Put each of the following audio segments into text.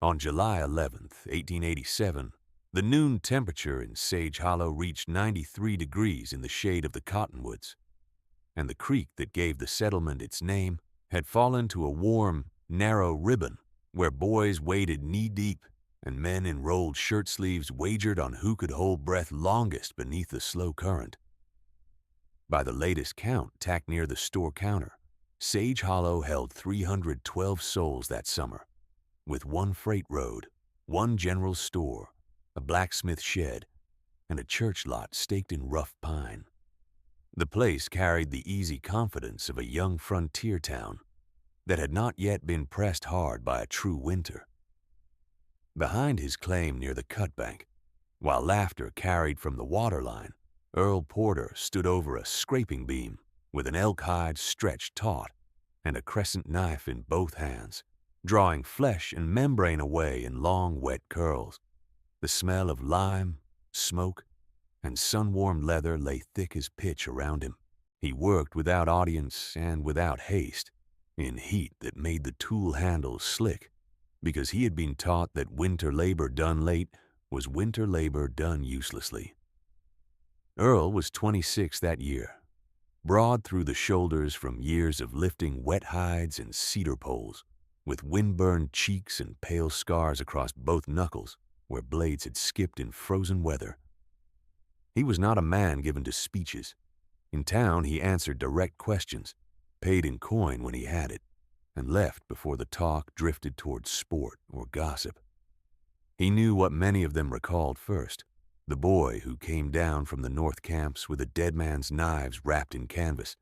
On July 11th, 1887, the noon temperature in Sage Hollow reached 93 degrees in the shade of the cottonwoods, and the creek that gave the settlement its name had fallen to a warm, narrow ribbon where boys waded knee-deep and men in rolled shirt sleeves wagered on who could hold breath longest beneath the slow current. By the latest count tacked near the store counter, Sage Hollow held 312 souls that summer, with one freight road, one general store, a blacksmith shed, and a church lot staked in rough pine. The place carried the easy confidence of a young frontier town that had not yet been pressed hard by a true winter. Behind his claim near the cut bank, while laughter carried from the waterline, Earl Porter stood over a scraping beam with an elk hide stretched taut and a crescent knife in both hands, drawing flesh and membrane away in long, wet curls. The smell of lime, smoke, and sun-warmed leather lay thick as pitch around him. He worked without audience and without haste, in heat that made the tool handles slick, because he had been taught that winter labor done late was winter labor done uselessly. Earl was 26 that year, broad through the shoulders from years of lifting wet hides and cedar poles, with wind-burned cheeks and pale scars across both knuckles where blades had skipped in frozen weather. He was not a man given to speeches. In town, he answered direct questions, paid in coin when he had it, and left before the talk drifted towards sport or gossip. He knew what many of them recalled first: the boy who came down from the north camps with a dead man's knives wrapped in canvas,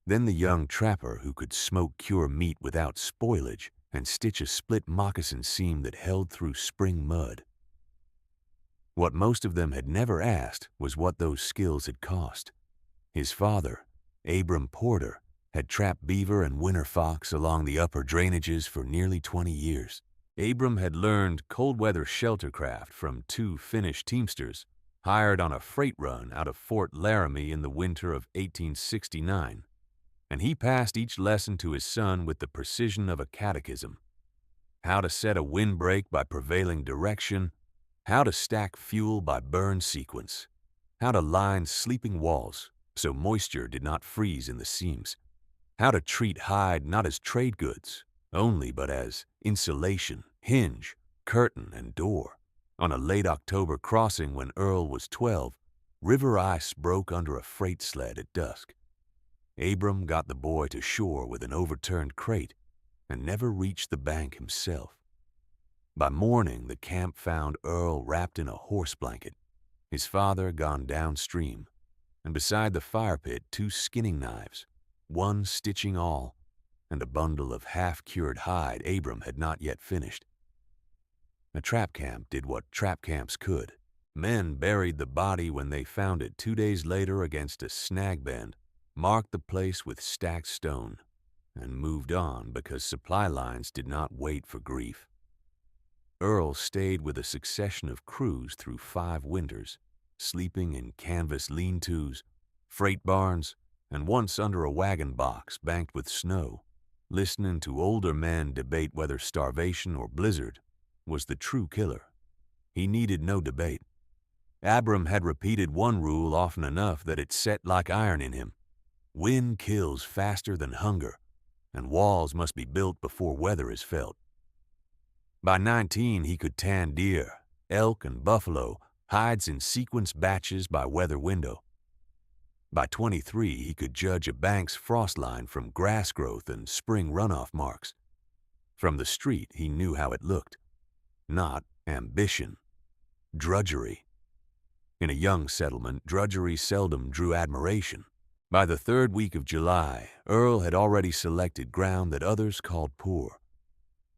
then the young trapper who could smoke-cure meat without spoilage and stitch a split moccasin seam that held through spring mud. What most of them had never asked was what those skills had cost. His father, Abram Porter, had trapped beaver and winter fox along the upper drainages for nearly 20 years. Abram had learned cold-weather sheltercraft from two Finnish teamsters hired on a freight run out of Fort Laramie in the winter of 1869, and he passed each lesson to his son with the precision of a catechism: how to set a windbreak by prevailing direction, how to stack fuel by burn sequence, how to line sleeping walls so moisture did not freeze in the seams, how to treat hide not as trade goods only, but as insulation, hinge, curtain, and door. On a late October crossing when Earl was 12, river ice broke under a freight sled at dusk. Abram got the boy to shore with an overturned crate and never reached the bank himself. By morning, the camp found Earl wrapped in a horse blanket, his father gone downstream, and beside the fire pit 2 skinning knives, one stitching all, and a bundle of half-cured hide Abram had not yet finished. A trap camp did what trap camps could. Men buried the body when they found it 2 days later against a snag bend, marked the place with stacked stone, and moved on because supply lines did not wait for grief. Earl stayed with a succession of crews through 5 winters, sleeping in canvas lean-tos, freight barns, and once under a wagon box banked with snow, listening to older men debate whether starvation or blizzard was the true killer. He needed no debate. Abram had repeated one rule often enough that it set like iron in him: wind kills faster than hunger, and walls must be built before weather is felt. By 19, he could tan deer, elk, and buffalo, hides in sequence batches by weather window. By 23, he could judge a bank's frost line from grass growth and spring runoff marks. From the street, he knew how it looked. Not ambition, drudgery. In a young settlement, drudgery seldom drew admiration. By the 3rd week of July, Earl had already selected ground that others called poor.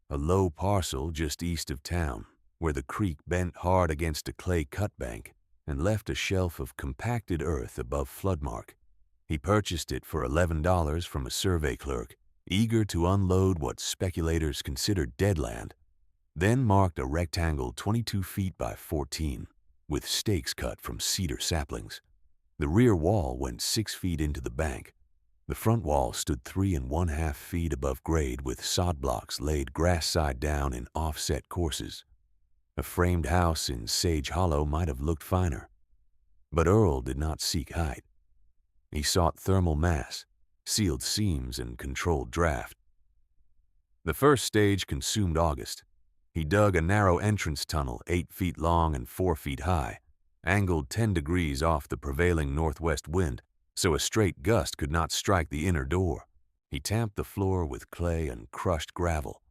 A low parcel just east of town, where the creek bent hard against a clay cut bank and left a shelf of compacted earth above flood mark. He purchased it for $11 from a survey clerk, eager to unload what speculators considered dead land, then marked a rectangle 22 feet by 14, with stakes cut from cedar saplings. The rear wall went 6 feet into the bank, The front wall stood 3½ feet above grade with sod blocks laid grass side down in offset courses. A framed house in Sage Hollow might have looked finer. But Earl did not seek height. He sought thermal mass, sealed seams, and controlled draft. The first stage consumed August. He dug a narrow entrance tunnel 8 feet long and 4 feet high, angled 10 degrees off the prevailing northwest wind so a straight gust could not strike the inner door. He tamped the floor with clay and crushed gravel,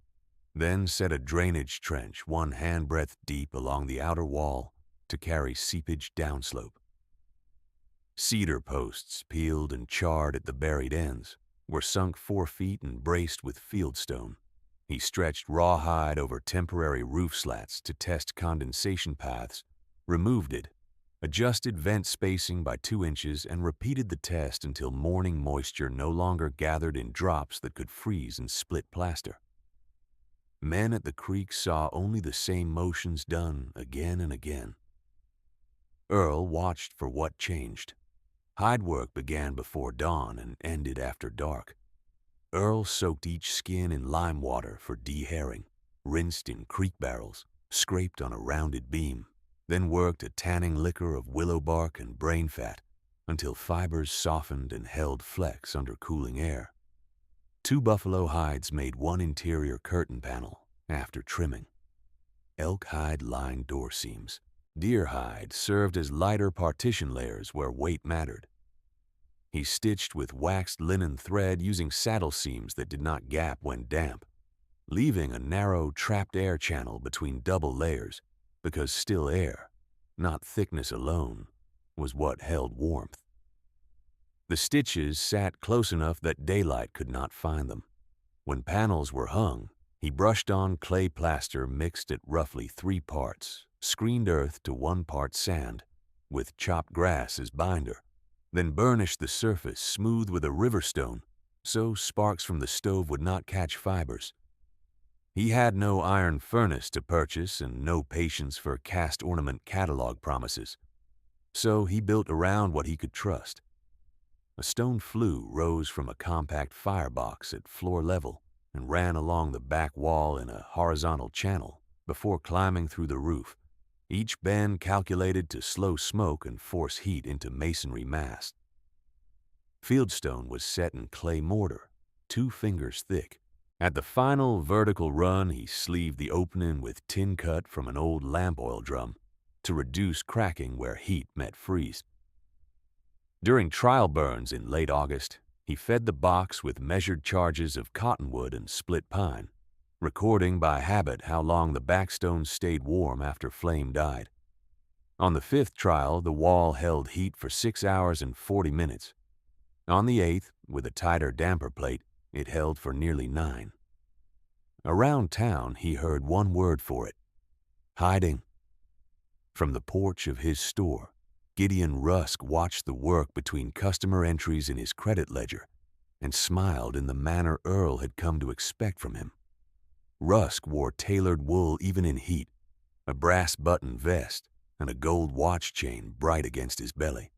then set a drainage trench 1 handbreadth deep along the outer wall to carry seepage downslope. Cedar posts, peeled and charred at the buried ends, were sunk 4 feet and braced with fieldstone. He stretched rawhide over temporary roof slats to test condensation paths, removed it, adjusted vent spacing by 2 inches, and repeated the test until morning moisture no longer gathered in drops that could freeze and split plaster. Men at the creek saw only the same motions done again and again. Earl watched for what changed. Hide work began before dawn and ended after dark. Earl soaked each skin in lime water for dehairing, rinsed in creek barrels, scraped on a rounded beam, then worked a tanning liquor of willow bark and brain fat until fibers softened and held flex under cooling air. 2 buffalo hides made 1 interior curtain panel after trimming. Elk hide lined door seams. Deer hide served as lighter partition layers where weight mattered. He stitched with waxed linen thread using saddle seams that did not gap when damp, leaving a narrow trapped air channel between double layers because still air, not thickness alone, was what held warmth. The stitches sat close enough that daylight could not find them. When panels were hung, he brushed on clay plaster mixed at roughly 3 parts, screened earth to 1 part sand, with chopped grass as binder, then burnished the surface smooth with a river stone so sparks from the stove would not catch fibers. He had no iron furnace to purchase and no patience for cast ornament catalog promises, so he built around what he could trust. A stone flue rose from a compact firebox at floor level and ran along the back wall in a horizontal channel before climbing through the roof, each bend calculated to slow smoke and force heat into masonry mass. Fieldstone was set in clay mortar, 2 fingers thick. At the final vertical run, he sleeved the opening with tin cut from an old lamp oil drum to reduce cracking where heat met freeze. During trial burns in late August, he fed the box with measured charges of cottonwood and split pine, recording by habit how long the backstones stayed warm after flame died. On the 5th trial, the wall held heat for 6 hours and 40 minutes. On the 8th, with a tighter damper plate, it held for nearly 9. Around town, he heard one word for it: hiding. From the porch of his store, Gideon Rusk watched the work between customer entries in his credit ledger and smiled in the manner Earl had come to expect from him. Rusk wore tailored wool even in heat, a brass button vest, and a gold watch chain bright against his belly.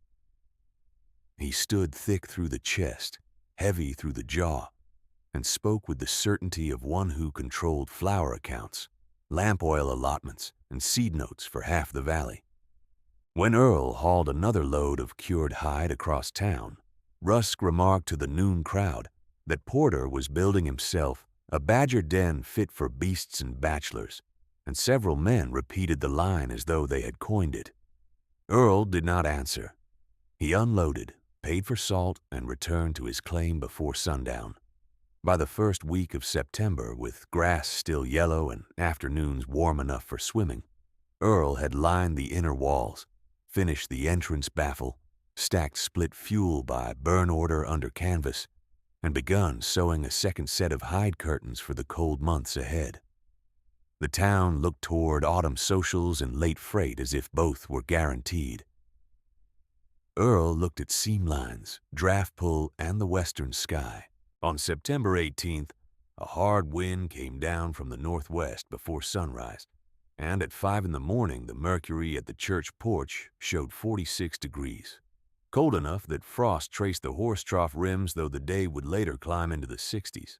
He stood thick through the chest, heavy through the jaw, and spoke with the certainty of one who controlled flour accounts, lamp oil allotments, and seed notes for half the valley. When Earl hauled another load of cured hide across town, Rusk remarked to the noon crowd that Porter was building himself a badger den fit for beasts and bachelors, and several men repeated the line as though they had coined it. Earl did not answer. He unloaded, paid for salt, and returned to his claim before sundown. By the first week of September, with grass still yellow and afternoons warm enough for swimming, Earl had lined the inner walls, finished the entrance baffle, stacked split fuel by burn order under canvas, and begun sewing a second set of hide curtains for the cold months ahead. The town looked toward autumn socials and late freight as if both were guaranteed. Earl looked at seam lines, draft pull, and the western sky. On September 18th, a hard wind came down from the northwest before sunrise, and at 5 in the morning the mercury at the church porch showed 46 degrees. cold enough that frost traced the horse trough rims, though the day would later climb into the 60s.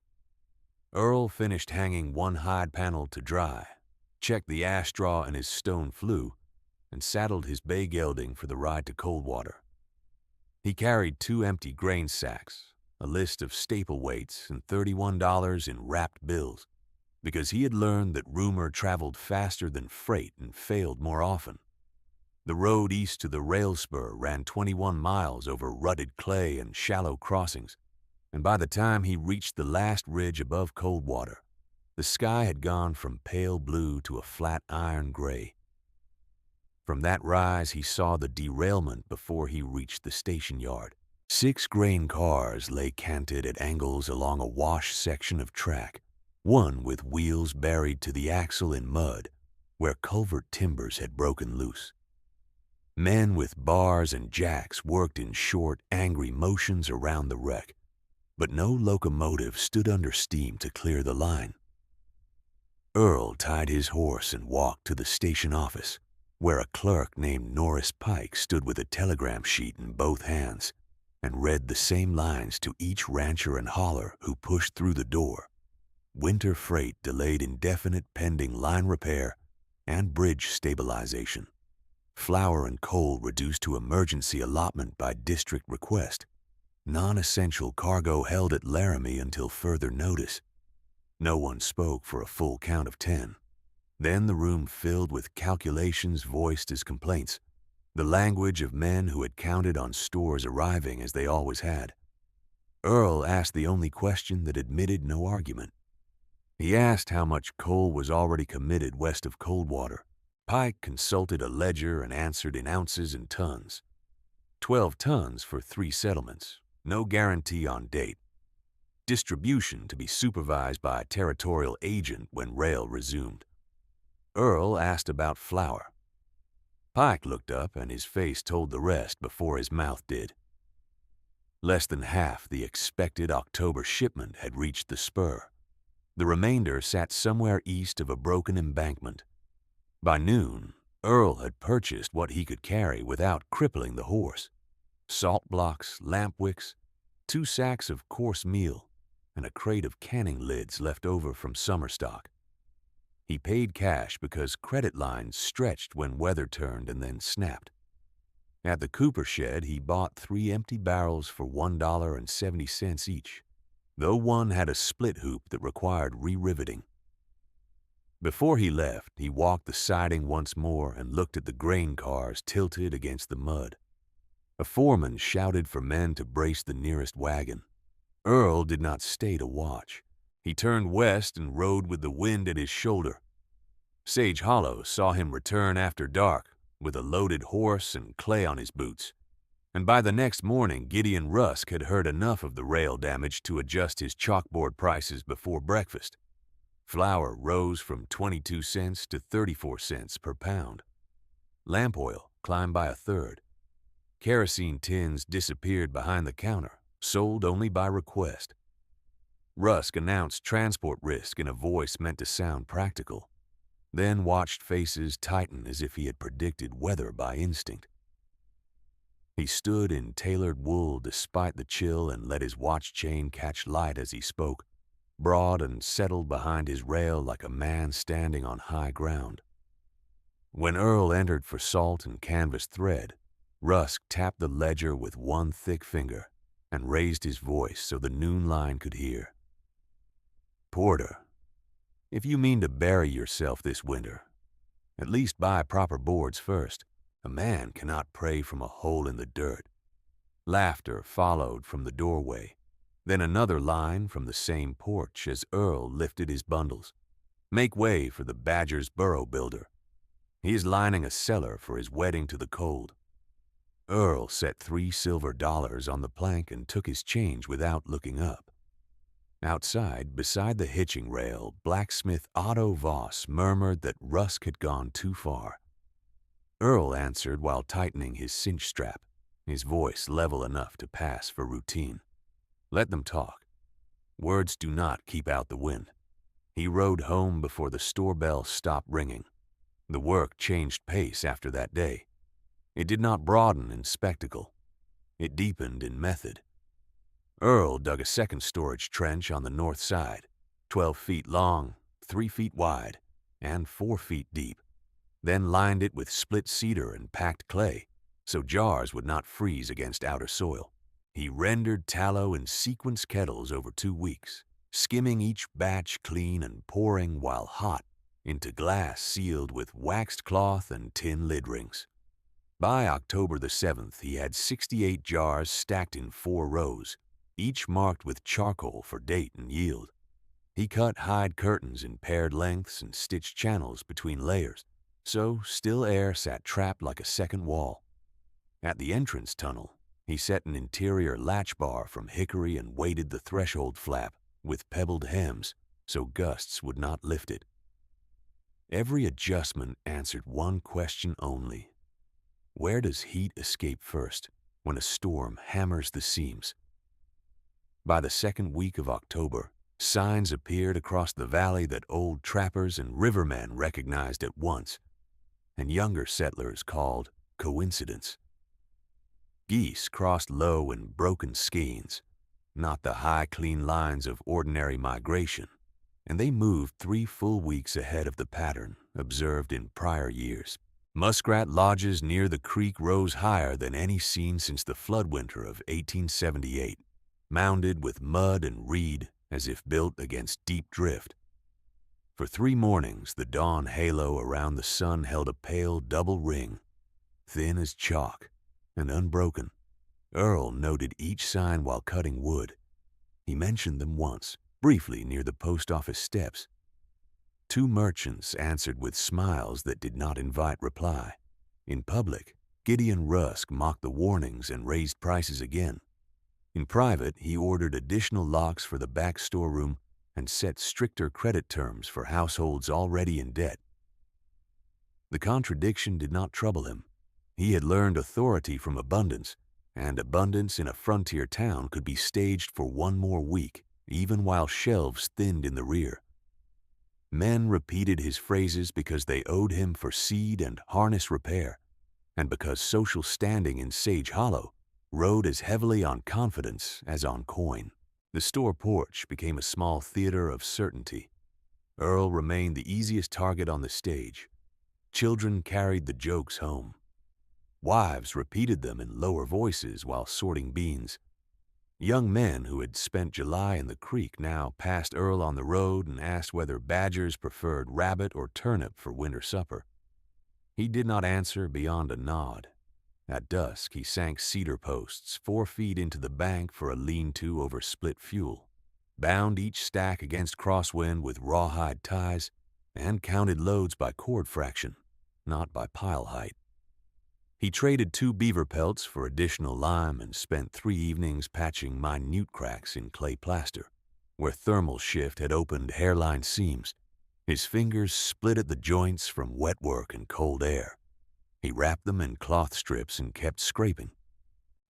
Earl finished hanging one hide panel to dry, checked the ash straw in his stone flue, and saddled his bay gelding for the ride to Coldwater. He carried 2 empty grain sacks, a list of staple weights, and $31 in wrapped bills, because he had learned that rumor traveled faster than freight and failed more often. The road east to the rail spur ran 21 miles over rutted clay and shallow crossings, and by the time he reached the last ridge above Coldwater, the sky had gone from pale blue to a flat iron gray. From that rise, he saw the derailment before he reached the station yard. 6 grain cars lay canted at angles along a wash section of track, one with wheels buried to the axle in mud, where culvert timbers had broken loose. Men with bars and jacks worked in short, angry motions around the wreck, but no locomotive stood under steam to clear the line. Earl tied his horse and walked to the station office, where a clerk named Norris Pike stood with a telegram sheet in both hands and read the same lines to each rancher and hauler who pushed through the door. Winter freight delayed indefinite pending line repair and bridge stabilization. Flour and coal reduced to emergency allotment by district request. Non-essential cargo held at Laramie until further notice. No one spoke for a full count of 10. Then the room filled with calculations voiced as complaints, the language of men who had counted on stores arriving as they always had. Earl asked the only question that admitted no argument. He asked how much coal was already committed west of Coldwater. Pike consulted a ledger and answered in ounces and tons. 12 tons for 3 settlements, no guarantee on date. Distribution to be supervised by a territorial agent when rail resumed. Earl asked about flour. Pike looked up and his face told the rest before his mouth did. Less than half the expected October shipment had reached the spur. The remainder sat somewhere east of a broken embankment. By noon, Earl had purchased what he could carry without crippling the horse. Salt blocks, lamp wicks, 2 sacks of coarse meal, and a crate of canning lids left over from summer stock. He paid cash because credit lines stretched when weather turned and then snapped. At the Cooper shed, he bought 3 empty barrels for $1.70 each, though one had a split hoop that required re-riveting. Before he left, he walked the siding once more and looked at the grain cars tilted against the mud. A foreman shouted for men to brace the nearest wagon. Earl did not stay to watch. He turned west and rode with the wind at his shoulder. Sage Hollow saw him return after dark with a loaded horse and clay on his boots, and by the next morning Gideon Rusk had heard enough of the rail damage to adjust his chalkboard prices before breakfast. Flour rose from 22 cents to 34 cents per pound. Lamp oil climbed by a third. Kerosene tins disappeared behind the counter, sold only by request. Rusk announced transport risk in a voice meant to sound practical, then watched faces tighten as if he had predicted weather by instinct. He stood in tailored wool despite the chill and let his watch chain catch light as he spoke, broad and settled behind his rail like a man standing on high ground. When Earl entered for salt and canvas thread, Rusk tapped the ledger with one thick finger and raised his voice so the noon line could hear. "Porter, if you mean to bury yourself this winter, at least buy proper boards first. A man cannot pray from a hole in the dirt." Laughter followed from the doorway, then another line from the same porch as Earl lifted his bundles. "Make way for the Badger's burro builder. He is lining a cellar for his wedding to the cold." Earl set $3 silver on the plank and took his change without looking up. Outside, beside the hitching rail, blacksmith Otto Voss murmured that Rusk had gone too far. Earl answered while tightening his cinch strap, his voice level enough to pass for routine. Let them talk. Words do not keep out the wind. He rode home before the store bell stopped ringing. The work changed pace after that day. It did not broaden in spectacle. It deepened in method. Earl dug a second storage trench on the north side, 12 feet long, 3 feet wide, and 4 feet deep, then lined it with split cedar and packed clay so jars would not freeze against outer soil. He rendered tallow in sequence kettles over 2 weeks, skimming each batch clean and pouring, while hot, into glass sealed with waxed cloth and tin lid rings. By October the 7th, he had 68 jars stacked in 4 rows, each marked with charcoal for date and yield. He cut hide curtains in paired lengths and stitched channels between layers, so still air sat trapped like a second wall. At the entrance tunnel, he set an interior latch bar from hickory and weighted the threshold flap with pebbled hems so gusts would not lift it. Every adjustment answered one question only. Where does heat escape first when a storm hammers the seams? By the second week of October, signs appeared across the valley that old trappers and rivermen recognized at once, and younger settlers called coincidence. Geese crossed low in broken skeins, not the high, clean lines of ordinary migration, and they moved 3 full weeks ahead of the pattern observed in prior years. Muskrat lodges near the creek rose higher than any seen since the flood winter of 1878, mounded with mud and reed as if built against deep drift. For 3 mornings, the dawn halo around the sun held a pale double ring, thin as chalk and unbroken. Earl noted each sign while cutting wood. He mentioned them once, briefly near the post office steps. 2 merchants answered with smiles that did not invite reply. In public, Gideon Rusk mocked the warnings and raised prices again. In private, he ordered additional locks for the back storeroom and set stricter credit terms for households already in debt. The contradiction did not trouble him. He had learned authority from abundance, and abundance in a frontier town could be staged for 1 more week, even while shelves thinned in the rear. Men repeated his phrases because they owed him for seed and harness repair, and because social standing in Sage Hollow rode as heavily on confidence as on coin. The store porch became a small theater of certainty. Earl remained the easiest target on the stage. Children carried the jokes home. Wives repeated them in lower voices while sorting beans. Young men who had spent July in the creek now passed Earl on the road and asked whether badgers preferred rabbit or turnip for winter supper. He did not answer beyond a nod. At dusk, he sank cedar posts 4 feet into the bank for a lean-to over split fuel, bound each stack against crosswind with rawhide ties, and counted loads by cord fraction, not by pile height. He traded 2 beaver pelts for additional lime and spent 3 evenings patching minute cracks in clay plaster, where thermal shift had opened hairline seams. His fingers split at the joints from wet work and cold air. He wrapped them in cloth strips and kept scraping.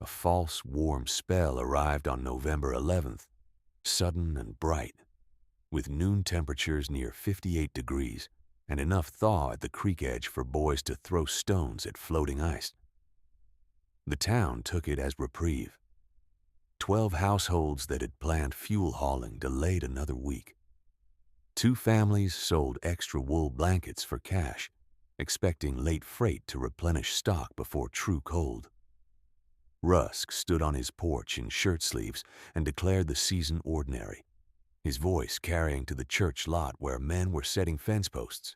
A false, warm spell arrived on November 11th, sudden and bright, with noon temperatures near 58 degrees and enough thaw at the creek edge for boys to throw stones at floating ice. The town took it as reprieve. 12 households that had planned fuel hauling delayed another week. 2 families sold extra wool blankets for cash, expecting late freight to replenish stock before true cold. Rusk stood on his porch in shirt sleeves and declared the season ordinary, his voice carrying to the church lot where men were setting fence posts.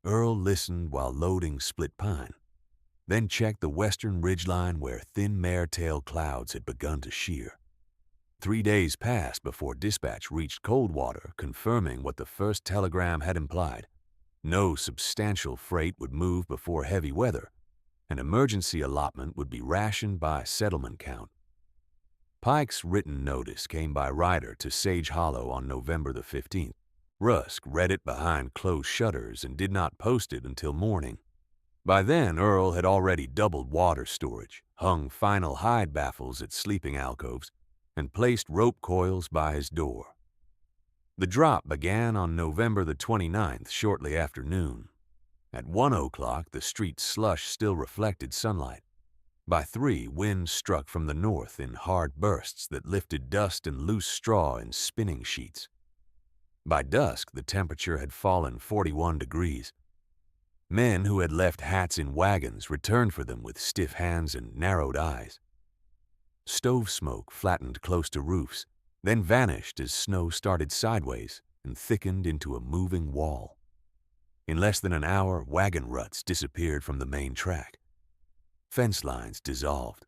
Earl listened while loading split pine, then checked the western ridgeline where thin mare-tail clouds had begun to shear. 3 days passed before dispatch reached Coldwater, confirming what the first telegram had implied. No substantial freight would move before heavy weather. An emergency allotment would be rationed by settlement count. Pike's written notice came by rider to Sage Hollow on November the 15th. Rusk read it behind closed shutters and did not post it until morning. By then, Earl had already doubled water storage, hung final hide baffles at sleeping alcoves, and placed rope coils by his door. The drop began on November the 29th, shortly after noon. At 1 o'clock, the street slush still reflected sunlight. By 3, wind struck from the north in hard bursts that lifted dust and loose straw in spinning sheets. By dusk, the temperature had fallen 41 degrees. Men who had left hats in wagons returned for them with stiff hands and narrowed eyes. Stove smoke flattened close to roofs, then vanished as snow started sideways and thickened into a moving wall. In less than an hour, wagon ruts disappeared from the main track. Fence lines dissolved.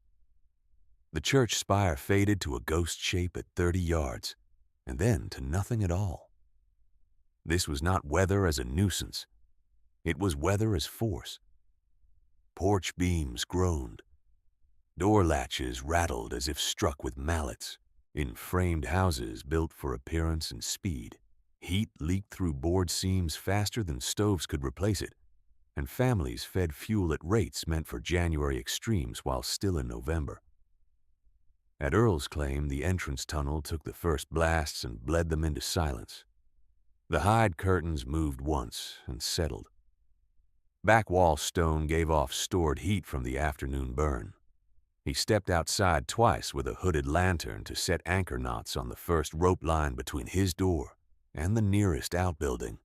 The church spire faded to a ghost shape at 30 yards, and then to nothing at all. This was not weather as a nuisance. It was weather as force. Porch beams groaned. Door latches rattled as if struck with mallets. In framed houses built for appearance and speed, heat leaked through board seams faster than stoves could replace it, and families fed fuel at rates meant for January extremes while still in November. At Earl's claim, the entrance tunnel took the first blasts and bled them into silence. The hide curtains moved once and settled. Back wall stone gave off stored heat from the afternoon burn. He stepped outside twice with a hooded lantern to set anchor knots on the first rope line between his door and the nearest outbuilding,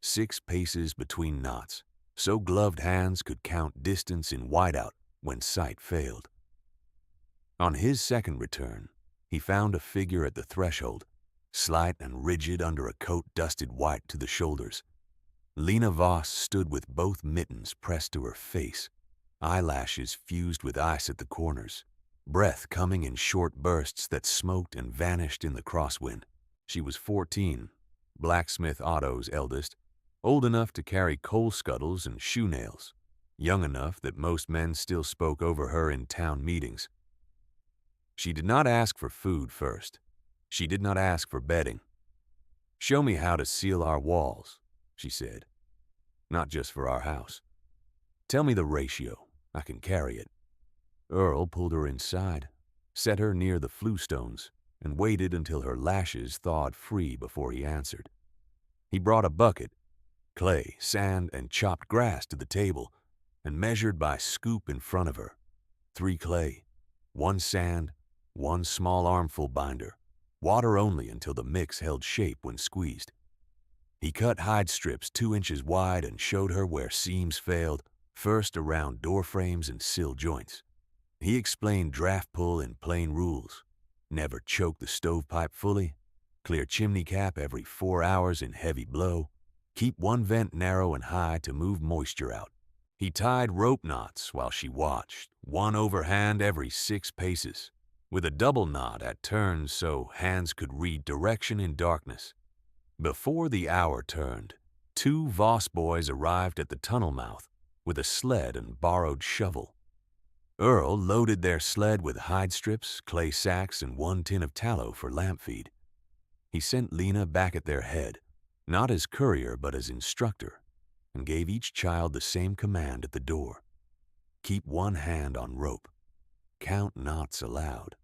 6 paces between knots, so gloved hands could count distance in whiteout when sight failed. On his second return, he found a figure at the threshold, slight and rigid under a coat dusted white to the shoulders. Lena Voss stood with both mittens pressed to her face, eyelashes fused with ice at the corners, breath coming in short bursts that smoked and vanished in the crosswind. She was 14, Blacksmith Otto's eldest, old enough to carry coal scuttles and shoe nails, young enough that most men still spoke over her in town meetings. She did not ask for food first. She did not ask for bedding. "Show me how to seal our walls," she said. "Not just for our house. Tell me the ratio. I can carry it." Earl pulled her inside, set her near the flue stones, and waited until her lashes thawed free before he answered. He brought a bucket, clay, sand, and chopped grass to the table, and measured by scoop in front of her. 3 clay, 1 sand, 1 small armful binder, water only until the mix held shape when squeezed. He cut hide strips 2 inches wide and showed her where seams failed, first around door frames and sill joints. He explained draft pull in plain rules. Never choke the stovepipe fully, clear chimney cap every 4 hours in heavy blow, keep one vent narrow and high to move moisture out. He tied rope knots while she watched, one overhand every 6 paces, with a double knot at turns so hands could read direction in darkness. Before the hour turned, 2 Voss boys arrived at the tunnel mouth with a sled and borrowed shovel. Earl loaded their sled with hide strips, clay sacks, and 1 tin of tallow for lamp feed. He sent Lena back at their head, not as courier but as instructor, and gave each child the same command at the door. Keep one hand on rope. Count knots aloud.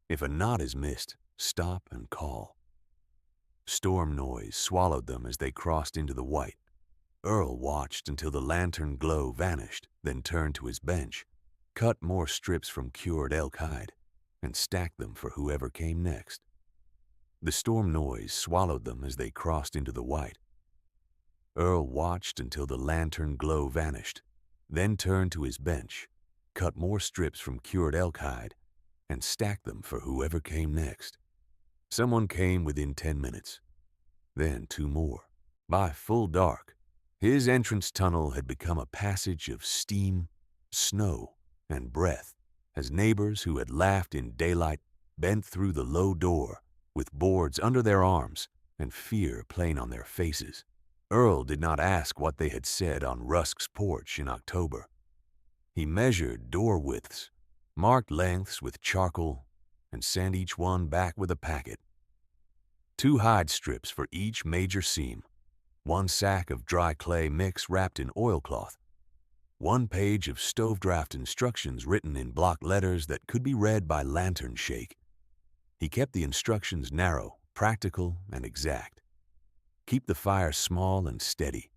If a knot is missed, stop and call. Storm noise swallowed them as they crossed into the white. Earl watched until the lantern glow vanished, then turned to his bench, cut more strips from cured elk hide, and stacked them for whoever came next. The storm noise swallowed them as they crossed into the white. Earl watched until the lantern glow vanished, then turned to his bench, cut more strips from cured elk hide, and stacked them for whoever came next. Someone came within 10 minutes, then 2 more. By full dark, his entrance tunnel had become a passage of steam, snow, and breath as neighbors who had laughed in daylight bent through the low door with boards under their arms and fear plain on their faces. Earl did not ask what they had said on Rusk's porch in October. He measured door widths, marked lengths with charcoal, and sent each one back with a packet. 2 hide strips for each major seam, 1 sack of dry clay mix wrapped in oilcloth, 1 page of stove draft instructions written in block letters that could be read by lantern shake. He kept the instructions narrow, practical, and exact. Keep the fire small and steady.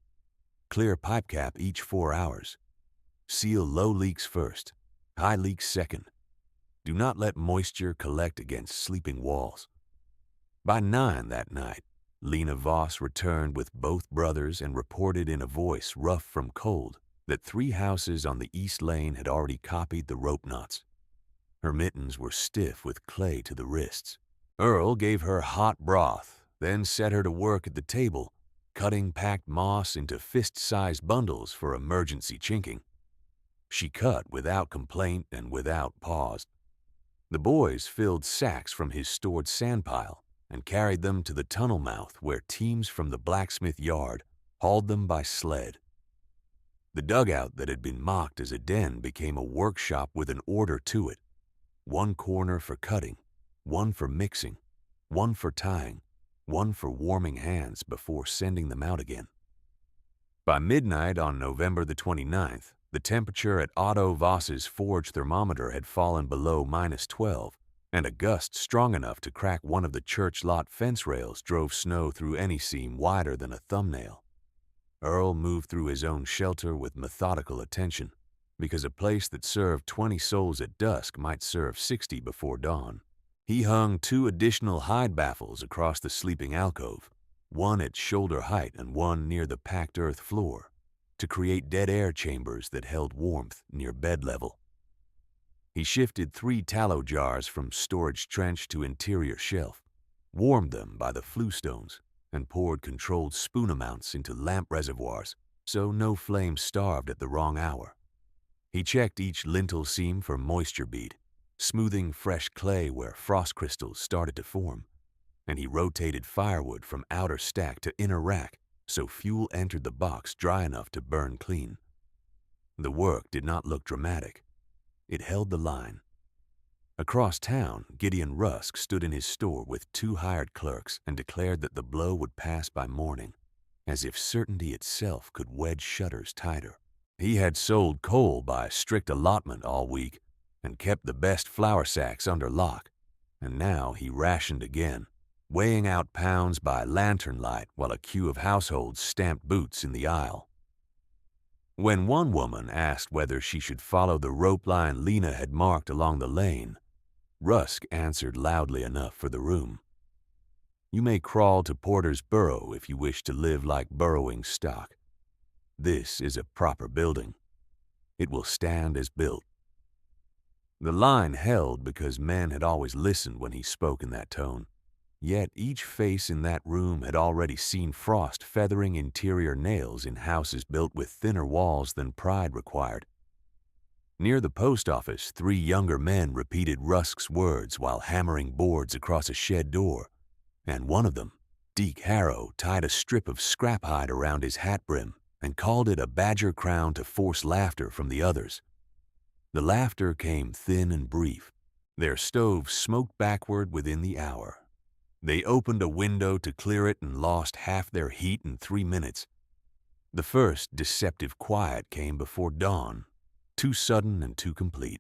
Clear pipe cap each 4 hours. Seal low leaks first. High leak second. Do not let moisture collect against sleeping walls. By 9 that night, Lena Voss returned with both brothers and reported in a voice rough from cold that 3 houses on the east lane had already copied the rope knots. Her mittens were stiff with clay to the wrists. Earl gave her hot broth, then set her to work at the table, cutting packed moss into fist-sized bundles for emergency chinking. She cut without complaint and without pause. The boys filled sacks from his stored sand pile and carried them to the tunnel mouth where teams from the blacksmith yard hauled them by sled. The dugout that had been mocked as a den became a workshop with an order to it. 1 corner for cutting, 1 for mixing, 1 for tying, 1 for warming hands before sending them out again. By midnight on November the 29th, the temperature at Otto Voss's forge thermometer had fallen below -12, and a gust strong enough to crack one of the church lot fence rails drove snow through any seam wider than a thumbnail. Earl moved through his own shelter with methodical attention, because a place that served 20 souls at dusk might serve 60 before dawn. He hung 2 additional hide baffles across the sleeping alcove, 1 at shoulder height and 1 near the packed earth floor, to create dead air chambers that held warmth near bed level. He shifted 3 tallow jars from storage trench to interior shelf, warmed them by the flue stones, and poured controlled spoon amounts into lamp reservoirs so no flame starved at the wrong hour. He checked each lintel seam for moisture bead, smoothing fresh clay where frost crystals started to form, and he rotated firewood from outer stack to inner rack so fuel entered the box dry enough to burn clean. The work did not look dramatic. It held the line. Across town, Gideon Rusk stood in his store with 2 hired clerks and declared that the blow would pass by morning, as if certainty itself could wedge shutters tighter. He had sold coal by strict allotment all week and kept the best flour sacks under lock, and now he rationed again, weighing out pounds by lantern light while a queue of households stamped boots in the aisle. When one woman asked whether she should follow the rope line Lena had marked along the lane, Rusk answered loudly enough for the room. You may crawl to Porter's Burrow if you wish to live like burrowing stock. This is a proper building. It will stand as built. The line held because men had always listened when he spoke in that tone. Yet each face in that room had already seen frost feathering interior nails in houses built with thinner walls than pride required. Near the post office, 3 younger men repeated Rusk's words while hammering boards across a shed door, and one of them, Deke Harrow, tied a strip of scrap hide around his hat brim and called it a badger crown to force laughter from the others. The laughter came thin and brief. Their stove smoked backward within the hour. They opened a window to clear it and lost half their heat in 3 minutes. The first deceptive quiet came before dawn, too sudden and too complete,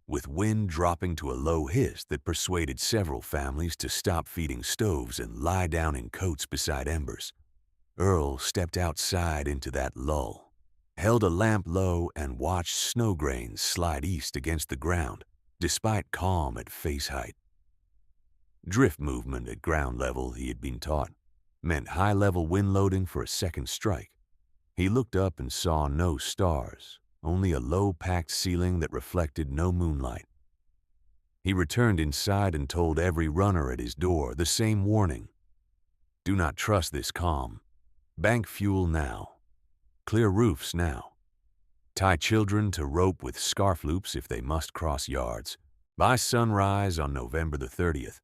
with wind dropping to a low hiss that persuaded several families to stop feeding stoves and lie down in coats beside embers. Earl stepped outside into that lull, held a lamp low, and watched snow grains slide east against the ground, despite calm at face height. Drift movement at ground level, he had been taught, meant high-level wind loading for a second strike. He looked up and saw no stars, only a low-packed ceiling that reflected no moonlight. He returned inside and told every runner at his door the same warning. Do not trust this calm. Bank fuel now. Clear roofs now. Tie children to rope with scarf loops if they must cross yards. By sunrise on November the 30th,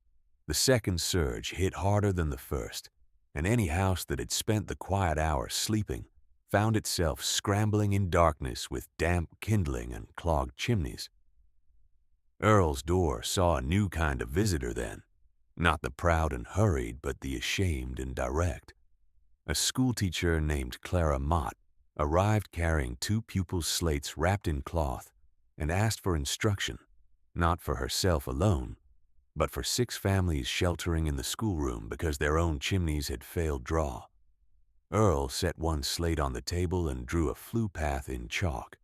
the second surge hit harder than the first, and any house that had spent the quiet hours sleeping found itself scrambling in darkness with damp kindling and clogged chimneys. Earl's door saw a new kind of visitor then, not the proud and hurried, but the ashamed and direct. A schoolteacher named Clara Mott arrived carrying 2 pupils' slates wrapped in cloth and asked for instruction, not for herself alone, but for 6 families sheltering in the schoolroom because their own chimneys had failed draw. Earl set one slate on the table and drew a flue path in chalk.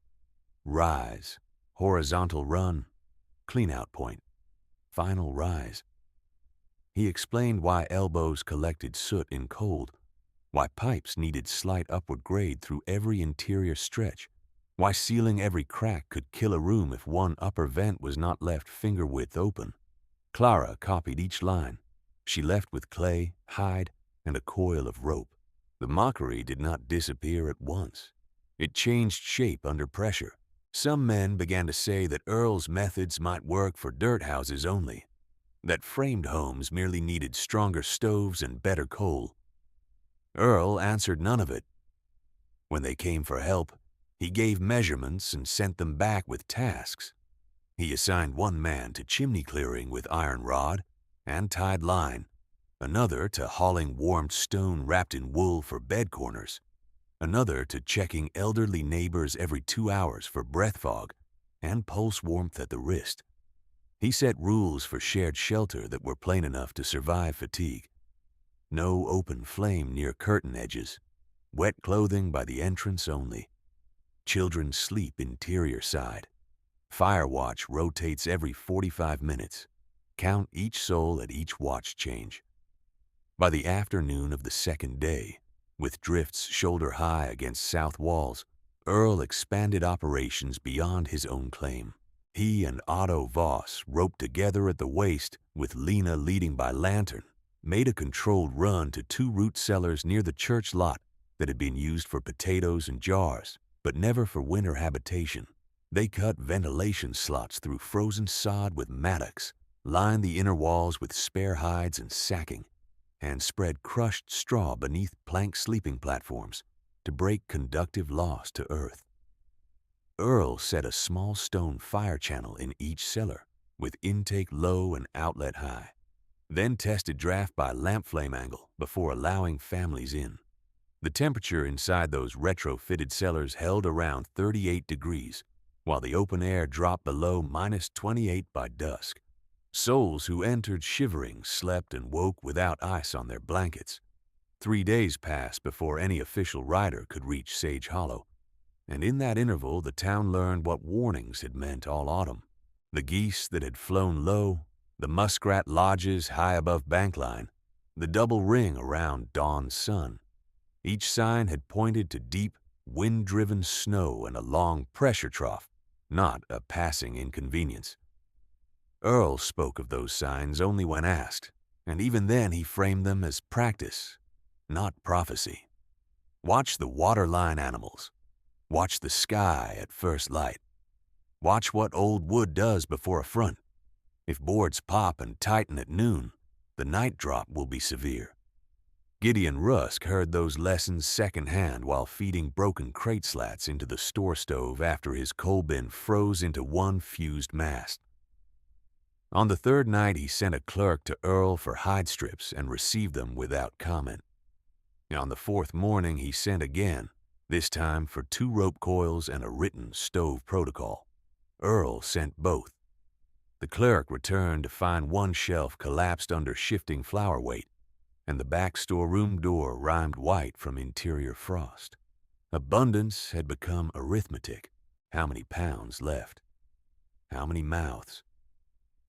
Rise, horizontal run, clean-out point, final rise. He explained why elbows collected soot in cold, why pipes needed slight upward grade through every interior stretch, why sealing every crack could kill a room if one upper vent was not left finger-width open. Clara copied each line. She left with clay, hide, and a coil of rope. The mockery did not disappear at once. It changed shape under pressure. Some men began to say that Earl's methods might work for dirt houses only, that framed homes merely needed stronger stoves and better coal. Earl answered none of it. When they came for help, he gave measurements and sent them back with tasks. He assigned one man to chimney clearing with iron rod and tied line, another to hauling warmed stone wrapped in wool for bed corners, another to checking elderly neighbors every 2 hours for breath fog and pulse warmth at the wrist. He set rules for shared shelter that were plain enough to survive fatigue. No open flame near curtain edges, wet clothing by the entrance only. Children sleep interior side. Fire watch rotates every 45 minutes. Count each soul at each watch change. By the afternoon of the second day, with drifts shoulder high against south walls, Earl expanded operations beyond his own claim. He and Otto Voss, roped together at the waist, with Lena leading by lantern, made a controlled run to 2 root cellars near the church lot that had been used for potatoes and jars, but never for winter habitation. They cut ventilation slots through frozen sod with mattocks, lined the inner walls with spare hides and sacking, and spread crushed straw beneath plank sleeping platforms to break conductive loss to earth. Earl set a small stone fire channel in each cellar, with intake low and outlet high, then tested draft by lamp flame angle before allowing families in. The temperature inside those retrofitted cellars held around 38 degrees, while the open air dropped below -28 by dusk. Souls who entered shivering slept and woke without ice on their blankets. 3 days passed before any official rider could reach Sage Hollow, and in that interval the town learned what warnings had meant all autumn. The geese that had flown low, the muskrat lodges high above bankline, the double ring around dawn's sun. Each sign had pointed to deep, wind-driven snow and a long pressure trough, not a passing inconvenience. Earl spoke of those signs only when asked, and even then he framed them as practice, not prophecy. Watch the waterline animals. Watch the sky at first light. Watch what old wood does before a front. If boards pop and tighten at noon, the night drop will be severe. Gideon Rusk heard those lessons secondhand while feeding broken crate slats into the store stove after his coal bin froze into one fused mast. On the 3rd night, he sent a clerk to Earl for hide strips and received them without comment. On the 4th morning, he sent again, this time for 2 rope coils and a written stove protocol. Earl sent both. The clerk returned to find one shelf collapsed under shifting flour weight, and the back storeroom door rimed white from interior frost. Abundance had become arithmetic. How many pounds left? How many mouths?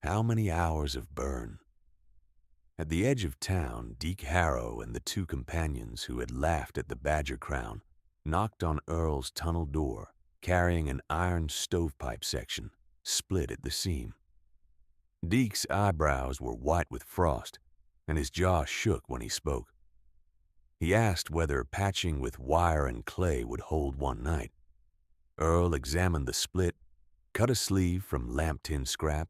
How many hours of burn? At the edge of town, Deke Harrow and the 2 companions who had laughed at the Badger Crown knocked on Earl's tunnel door, carrying an iron stovepipe section, split at the seam. Deke's eyebrows were white with frost, and his jaw shook when he spoke. He asked whether patching with wire and clay would hold one night. Earl examined the split, cut a sleeve from lamp tin scrap,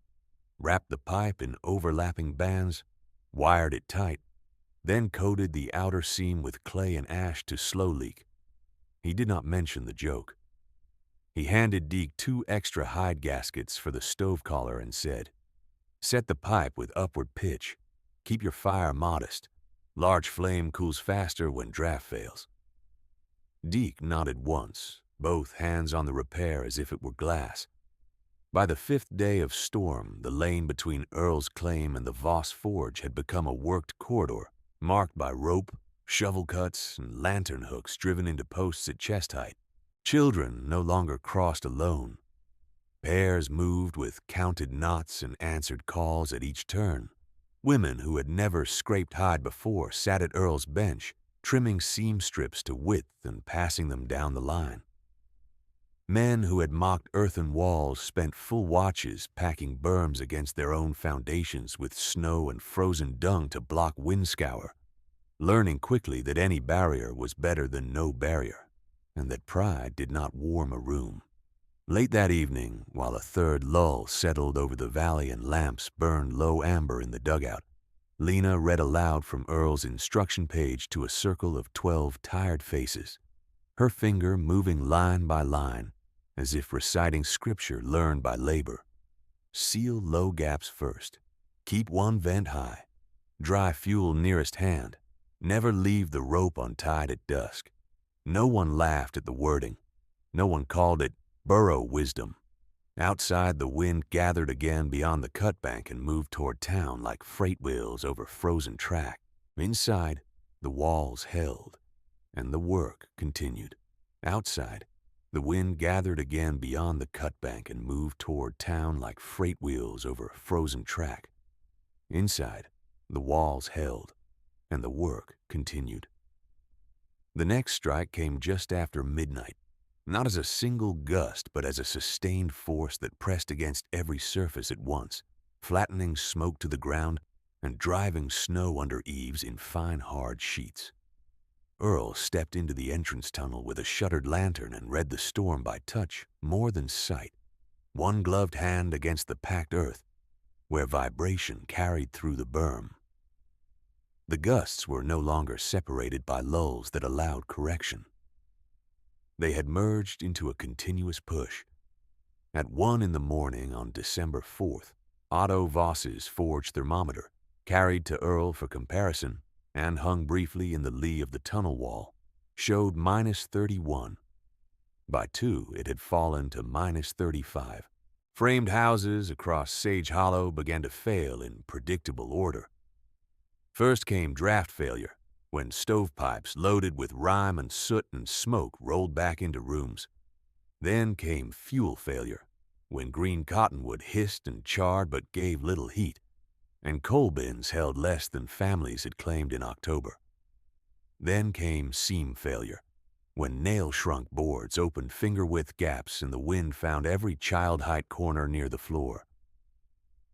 wrapped the pipe in overlapping bands, wired it tight, then coated the outer seam with clay and ash to slow leak. He did not mention the joke. He handed Deke 2 extra hide gaskets for the stove collar and said, "Set the pipe with upward pitch. Keep your fire modest. Large flame cools faster when draft fails." Deke nodded once, both hands on the repair as if it were glass. By the 5th day of storm, the lane between Earl's claim and the Voss Forge had become a worked corridor, marked by rope, shovel cuts, and lantern hooks driven into posts at chest height. Children no longer crossed alone. Pairs moved with counted knots and answered calls at each turn. Women who had never scraped hide before sat at Earl's bench, trimming seam strips to width and passing them down the line. Men who had mocked earthen walls spent full watches packing berms against their own foundations with snow and frozen dung to block wind scour, learning quickly that any barrier was better than no barrier, and that pride did not warm a room. Late that evening, while a third lull settled over the valley and lamps burned low amber in the dugout, Lena read aloud from Earl's instruction page to a circle of 12 tired faces, her finger moving line by line, as if reciting scripture learned by labor. Seal low gaps first. Keep one vent high. Dry fuel nearest hand. Never leave the rope untied at dusk. No one laughed at the wording. No one called it burro wisdom. Outside, the wind gathered again beyond the cut bank and moved toward town like freight wheels over frozen track. Inside, the walls held, and the work continued. Outside, the wind gathered again beyond the cut bank and moved toward town like freight wheels over a frozen track. Inside, the walls held, and the work continued. The next strike came just after midnight, not as a single gust, but as a sustained force that pressed against every surface at once, flattening smoke to the ground and driving snow under eaves in fine, hard sheets. Earl stepped into the entrance tunnel with a shuttered lantern and read the storm by touch more than sight, one gloved hand against the packed earth, where vibration carried through the berm. The gusts were no longer separated by lulls that allowed correction. They had merged into a continuous push. At 1 in the morning on December 4th, Otto Voss's forged thermometer, carried to Earl for comparison and hung briefly in the lee of the tunnel wall, showed -31. By 2, it had fallen to -35. Framed houses across Sage Hollow began to fail in predictable order. First came draft failure, when stovepipes loaded with rime and soot and smoke rolled back into rooms. Then came fuel failure, when green cottonwood hissed and charred but gave little heat, and coal bins held less than families had claimed in October. Then came seam failure, when nail-shrunk boards opened finger-width gaps and the wind found every child-height corner near the floor.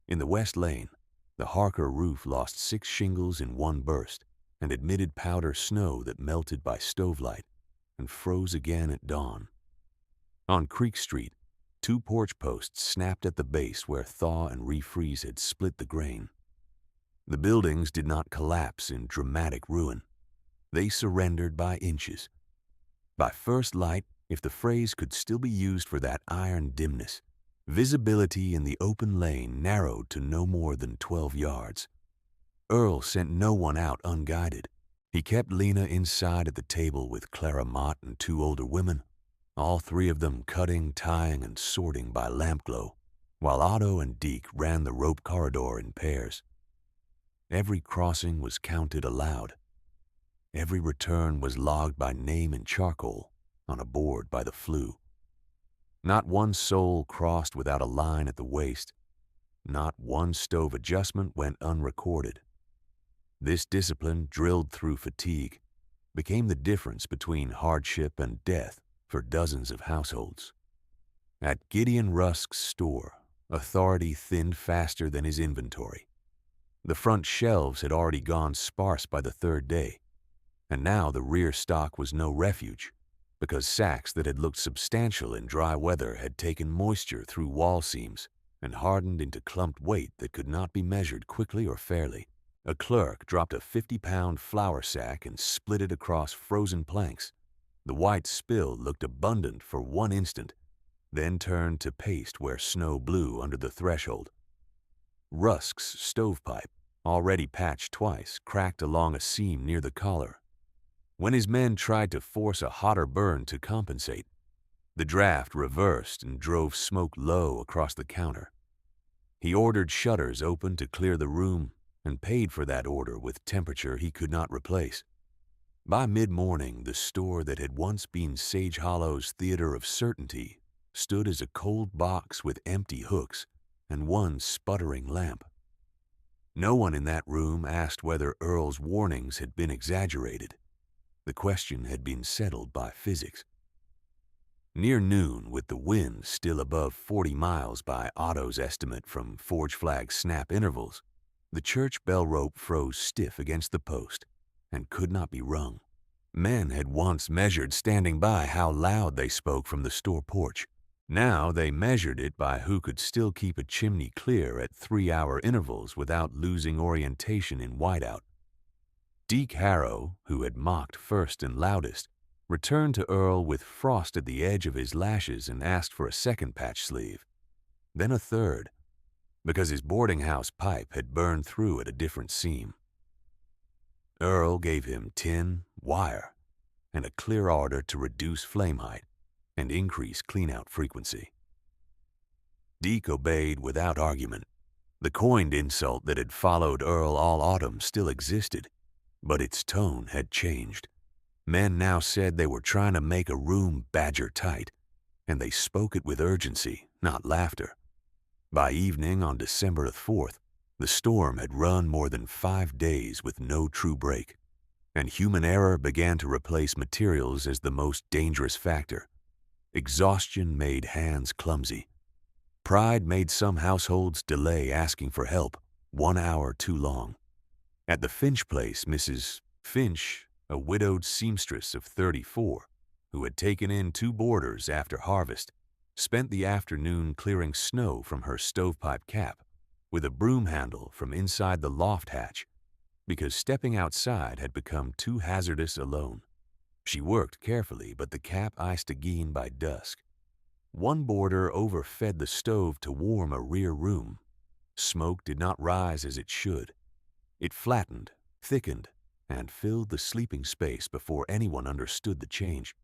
In the West Lane, the Harker roof lost 6 shingles in one burst and admitted powder snow that melted by stovelight and froze again at dawn. On Creek Street, 2 porch posts snapped at the base where thaw and refreeze had split the grain. The buildings did not collapse in dramatic ruin. They surrendered by inches. By first light, if the phrase could still be used for that iron dimness, visibility in the open lane narrowed to no more than 12 yards. Earl sent no one out unguided. He kept Lena inside at the table with Clara Mott and 2 older women, all 3 of them cutting, tying, and sorting by lampglow, while Otto and Deke ran the rope corridor in pairs. Every crossing was counted aloud. Every return was logged by name in charcoal on a board by the flue. Not one soul crossed without a line at the waist. Not one stove adjustment went unrecorded. This discipline, drilled through fatigue, became the difference between hardship and death for dozens of households. At Gideon Rusk's store, authority thinned faster than his inventory. The front shelves had already gone sparse by the 3rd day, and now the rear stock was no refuge, because sacks that had looked substantial in dry weather had taken moisture through wall seams and hardened into clumped weight that could not be measured quickly or fairly. A clerk dropped a 50-pound flour sack and split it across frozen planks. The white spill looked abundant for one instant, then turned to paste where snow blew under the threshold. Rusk's stovepipe, already patched twice, cracked along a seam near the collar. When his men tried to force a hotter burn to compensate, the draft reversed and drove smoke low across the counter. He ordered shutters open to clear the room and paid for that order with temperature he could not replace. By mid-morning, the store that had once been Sage Hollow's theater of certainty stood as a cold box with empty hooks and one sputtering lamp. No one in that room asked whether Earl's warnings had been exaggerated. The question had been settled by physics. Near noon, with the wind still above 40 miles by Otto's estimate from forge flag snap intervals, the church bell rope froze stiff against the post and could not be rung. Men had once measured standing by how loud they spoke from the store porch. Now they measured it by who could still keep a chimney clear at 3-hour intervals without losing orientation in whiteout. Deke Harrow, who had mocked first and loudest, returned to Earl with frost at the edge of his lashes and asked for a second patch sleeve, then a third, because his boarding house pipe had burned through at a different seam. Earl gave him tin, wire, and a clear order to reduce flame height and increase clean-out frequency. Deke obeyed without argument. The coined insult that had followed Earl all autumn still existed, but its tone had changed. Men now said they were trying to make a room badger tight, and they spoke it with urgency, not laughter. By evening on December 4th, the storm had run more than 5 days with no true break, and human error began to replace materials as the most dangerous factor. Exhaustion made hands clumsy. Pride made some households delay asking for help 1 hour too long. At the Finch place, Mrs. Finch, a widowed seamstress of 34, who had taken in 2 boarders after harvest, spent the afternoon clearing snow from her stovepipe cap with a broom handle from inside the loft hatch, because stepping outside had become too hazardous alone. She worked carefully, but the cap iced again by dusk. One boarder overfed the stove to warm a rear room. Smoke did not rise as it should. It flattened, thickened, and filled the sleeping space before anyone understood the change.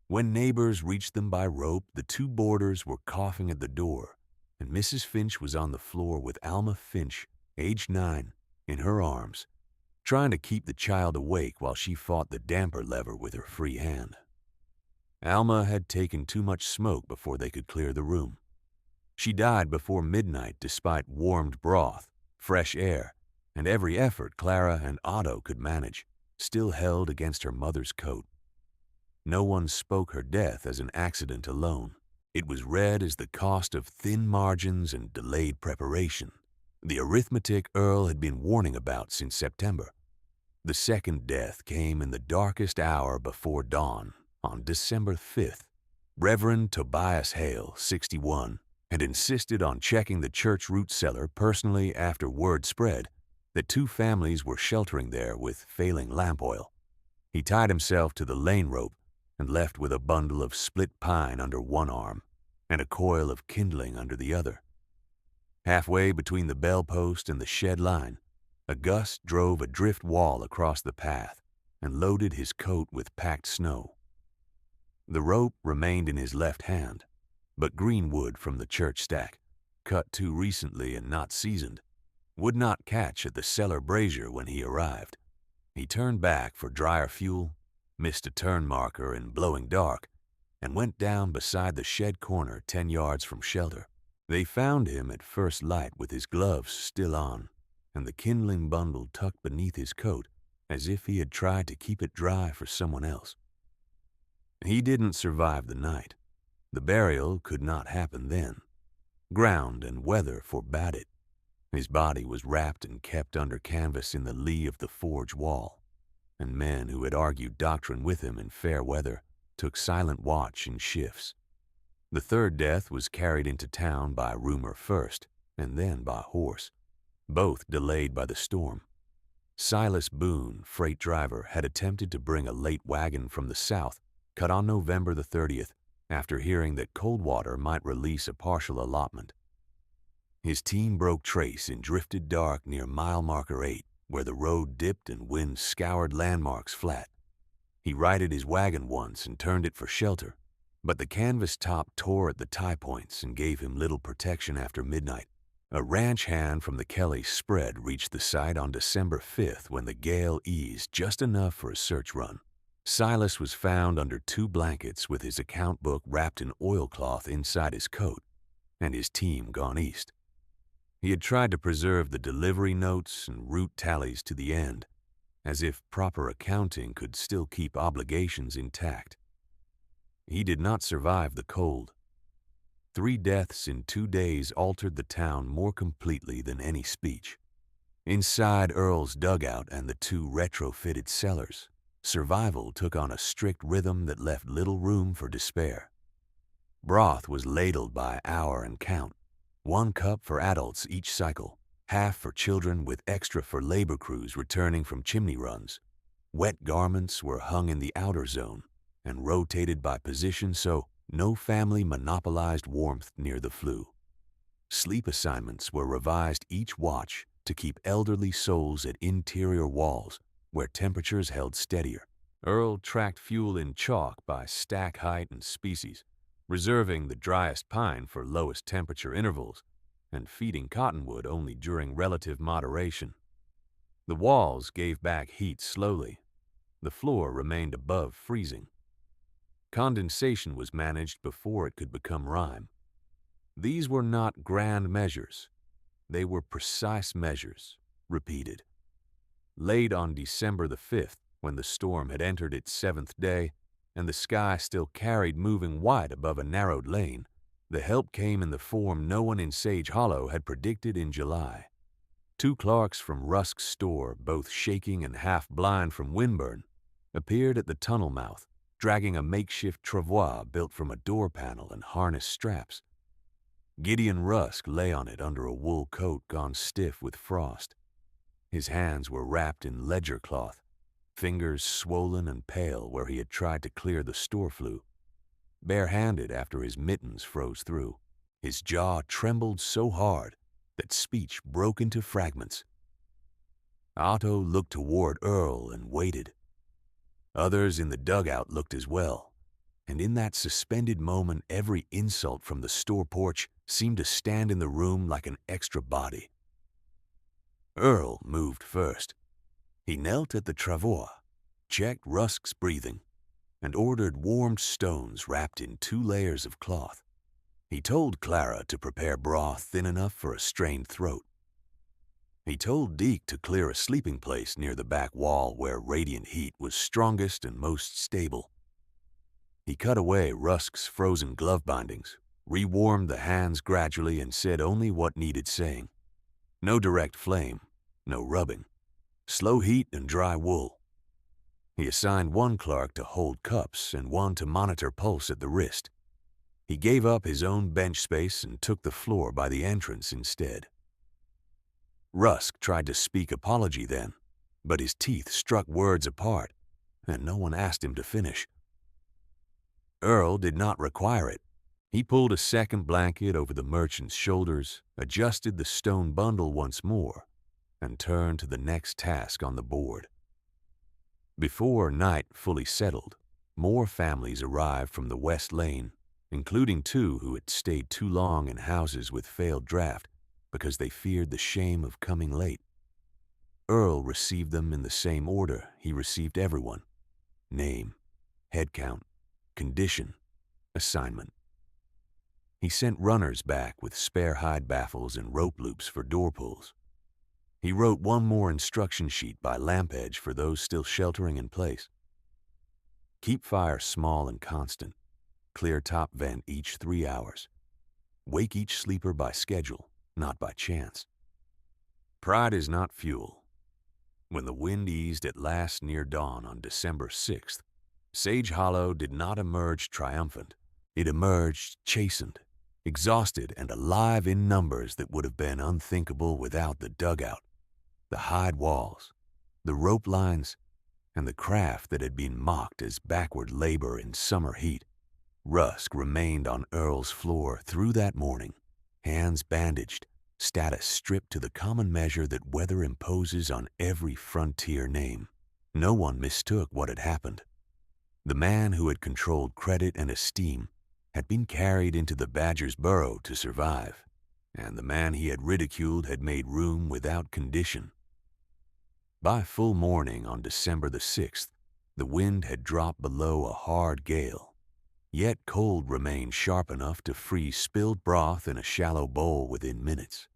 When neighbors reached them by rope, the 2 boarders were coughing at the door, and Mrs. Finch was on the floor with Alma Finch, aged 9, in her arms, trying to keep the child awake while she fought the damper lever with her free hand. Alma had taken too much smoke before they could clear the room. She died before midnight despite warmed broth, fresh air, and every effort Clara and Otto could manage, still held against her mother's coat. No one spoke her death as an accident alone. It was read as the cost of thin margins and delayed preparation, the arithmetic Earl had been warning about since September. The second death came in the darkest hour before dawn, on December 5th. Reverend Tobias Hale, 61, had insisted on checking the church root cellar personally after word spread that 2 families were sheltering there with failing lamp oil. He tied himself to the lane rope and left with a bundle of split pine under one arm and a coil of kindling under the other. Halfway between the bell post and the shed line, a gust drove a drift wall across the path and loaded his coat with packed snow. The rope remained in his left hand, but green wood from the church stack, cut too recently and not seasoned, would not catch at the cellar brazier when he arrived. He turned back for drier fuel, missed a turn marker in blowing dark, and went down beside the shed corner 10 yards from shelter. They found him at first light with his gloves still on and the kindling bundle tucked beneath his coat as if he had tried to keep it dry for someone else. He didn't survive the night. The burial could not happen then. Ground and weather forbade it. His body was wrapped and kept under canvas in the lee of the forge wall, and men who had argued doctrine with him in fair weather took silent watch in shifts. The third death was carried into town by rumor first, and then by horse, both delayed by the storm. Silas Boone, freight driver, had attempted to bring a late wagon from the south, cut on November the 30th, after hearing that Coldwater might release a partial allotment. His team broke trace in drifted dark near mile marker 8, where the road dipped and wind scoured landmarks flat. He righted his wagon once and turned it for shelter, but the canvas top tore at the tie points and gave him little protection after midnight. A ranch hand from the Kelly spread reached the site on December 5th when the gale eased just enough for a search run. Silas was found under 2 blankets with his account book wrapped in oilcloth inside his coat, and his team gone east. He had tried to preserve the delivery notes and route tallies to the end, as if proper accounting could still keep obligations intact. He did not survive the cold. 3 deaths in 2 days altered the town more completely than any speech. Inside Earl's dugout and the 2 retrofitted cellars, survival took on a strict rhythm that left little room for despair. Broth was ladled by hour and count, 1 cup for adults each cycle, half for children with extra for labor crews returning from chimney runs. Wet garments were hung in the outer zone and rotated by position so no family monopolized warmth near the flue. Sleep assignments were revised each watch to keep elderly souls at interior walls where temperatures held steadier. Earl tracked fuel in chalk by stack height and species, reserving the driest pine for lowest temperature intervals and feeding cottonwood only during relative moderation. The walls gave back heat slowly. The floor remained above freezing. Condensation was managed before it could become rime. These were not grand measures. They were precise measures, repeated. Late on December the 5th, when the storm had entered its 7th day, and the sky still carried moving white above a narrowed lane, the help came in the form no one in Sage Hollow had predicted in July. 2 clerks from Rusk's store, both shaking and half-blind from windburn, appeared at the tunnel mouth, dragging a makeshift travois built from a door panel and harness straps. Gideon Rusk lay on it under a wool coat gone stiff with frost. His hands were wrapped in ledger cloth, fingers swollen and pale where he had tried to clear the store flue. Barehanded after his mittens froze through, his jaw trembled so hard that speech broke into fragments. Otto looked toward Earl and waited. Others in the dugout looked as well, and in that suspended moment every insult from the store porch seemed to stand in the room like an extra body. Earl moved first. He knelt at the travois, checked Rusk's breathing, and ordered warmed stones wrapped in 2 layers of cloth. He told Clara to prepare broth thin enough for a strained throat. He told Deke to clear a sleeping place near the back wall where radiant heat was strongest and most stable. He cut away Rusk's frozen glove bindings, rewarmed the hands gradually, and said only what needed saying. No direct flame, no rubbing. Slow heat and dry wool. He assigned 1 clerk to hold cups and 1 to monitor pulse at the wrist. He gave up his own bench space and took the floor by the entrance instead. Rusk tried to speak apology then, but his teeth struck words apart, and no one asked him to finish. Earl did not require it. He pulled a second blanket over the merchant's shoulders, adjusted the stone bundle once more, and turned to the next task on the board. Before night fully settled, more families arrived from the West Lane, including 2 who had stayed too long in houses with failed draft because they feared the shame of coming late. Earl received them in the same order he received everyone: name, head count, condition, assignment. He sent runners back with spare hide baffles and rope loops for door pulls. He wrote 1 more instruction sheet by lamp edge for those still sheltering in place. Keep fire small and constant. Clear top vent each 3 hours. Wake each sleeper by schedule, not by chance. Pride is not fuel. When the wind eased at last near dawn on December 6th, Sage Hollow did not emerge triumphant. It emerged chastened, exhausted, and alive in numbers that would have been unthinkable without the dugout, the hide walls, the rope lines, and the craft that had been mocked as backward labor in summer heat. Rusk remained on Earl's floor through that morning, hands bandaged, status stripped to the common measure that weather imposes on every frontier name. No one mistook what had happened. The man who had controlled credit and esteem had been carried into the badger's burrow to survive, and the man he had ridiculed had made room without condition. By full morning on December the 6th, The wind had dropped below a hard gale, yet cold remained sharp enough to freeze spilled broth in a shallow bowl within minutes.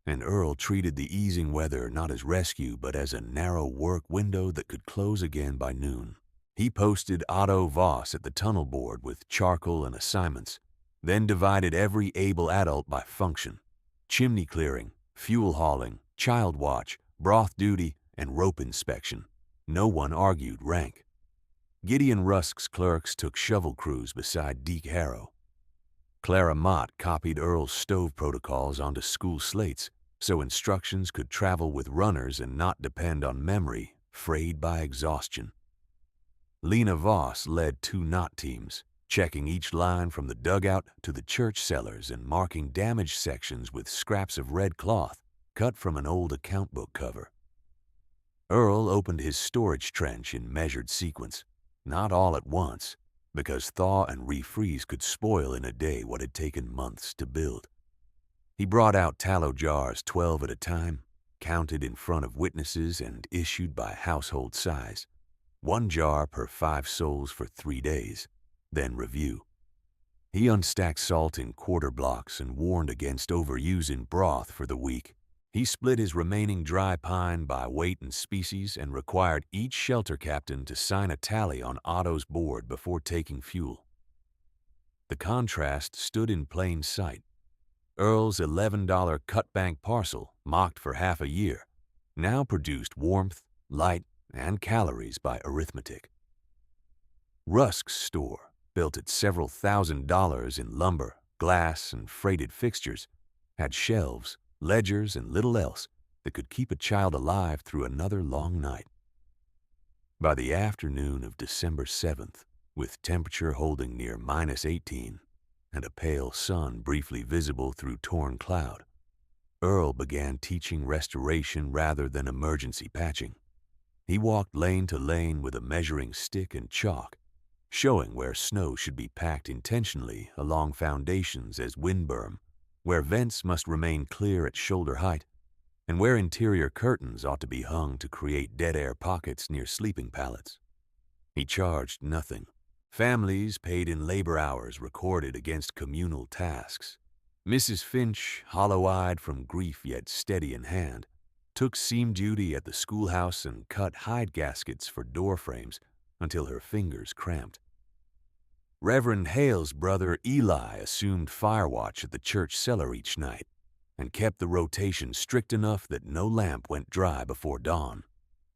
And Earl treated the easing weather not as rescue but as a narrow work window that could close again by noon. He posted Otto Voss at the tunnel board with charcoal and assignments, then divided every able adult by function: chimney clearing, fuel hauling, child watch, broth duty, and rope inspection. No one argued rank. Gideon Rusk's clerks took shovel crews beside Deke Harrow. Clara Mott copied Earl's stove protocols onto school slates so instructions could travel with runners and not depend on memory frayed by exhaustion. Lena Voss led 2 knot teams, checking each line from the dugout to the church cellars and marking damaged sections with scraps of red cloth cut from an old account book cover. Earl opened his storage trench in measured sequence, not all at once, because thaw and refreeze could spoil in a day what had taken months to build. He brought out tallow jars 12 at a time, counted in front of witnesses and issued by household size. 1 jar per 5 souls for 3 days, then review. He unstacked salt in quarter blocks and warned against overusing broth for the week. He split his remaining dry pine by weight and species and required each shelter captain to sign a tally on Otto's board before taking fuel. The contrast stood in plain sight. Earl's $11 cut-bank parcel, mocked for half a year, now produced warmth, light, and calories by arithmetic. Rusk's store, built at several $1,000s in lumber, glass, and freighted fixtures, had shelves, ledgers, and little else that could keep a child alive through another long night. By the afternoon of December 7th, with temperature holding near -18 and a pale sun briefly visible through torn cloud, Earl began teaching restoration rather than emergency patching. He walked lane to lane with a measuring stick and chalk, showing where snow should be packed intentionally along foundations as wind berm, where vents must remain clear at shoulder height, and where interior curtains ought to be hung to create dead air pockets near sleeping pallets. He charged nothing. Families paid in labor hours recorded against communal tasks. Mrs. Finch, hollow-eyed from grief yet steady in hand, took seam duty at the schoolhouse and cut hide gaskets for door frames until her fingers cramped. Reverend Hale's brother Eli assumed fire watch at the church cellar each night and kept the rotation strict enough that no lamp went dry before dawn.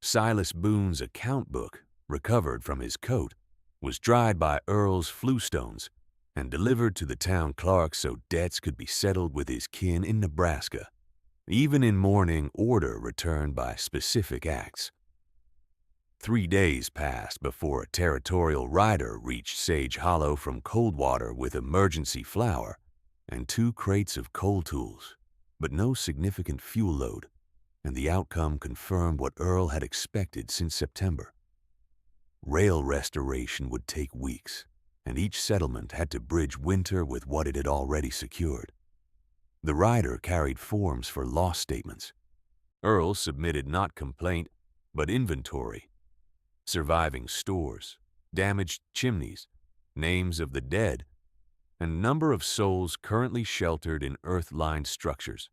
Silas Boone's account book, recovered from his coat, was dried by Earl's fluestones and delivered to the town clerk so debts could be settled with his kin in Nebraska. Even in mourning, order returned by specific acts. 3 days passed before a territorial rider reached Sage Hollow from Coldwater with emergency flour and 2 crates of coal tools, but no significant fuel load, and the outcome confirmed what Earl had expected since September. Rail restoration would take weeks, and each settlement had to bridge winter with what it had already secured. The rider carried forms for loss statements. Earl submitted not complaint, but inventory. Surviving stores, damaged chimneys, names of the dead, and number of souls currently sheltered in earth-lined structures.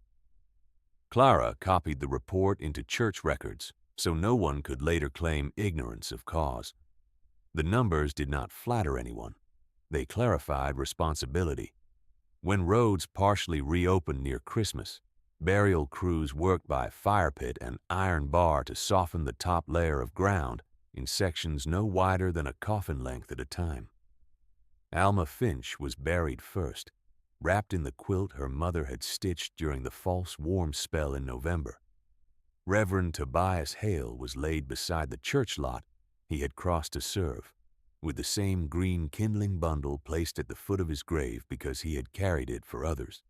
Clara copied the report into church records so no one could later claim ignorance of cause. The numbers did not flatter anyone. They clarified responsibility. When roads partially reopened near Christmas, burial crews worked by fire pit and iron bar to soften the top layer of ground in sections no wider than a coffin length at a time. Alma Finch was buried first, wrapped in the quilt her mother had stitched during the false warm spell in November. Reverend Tobias Hale was laid beside the church lot he had crossed to serve, with the same green kindling bundle placed at the foot of his grave because he had carried it for others.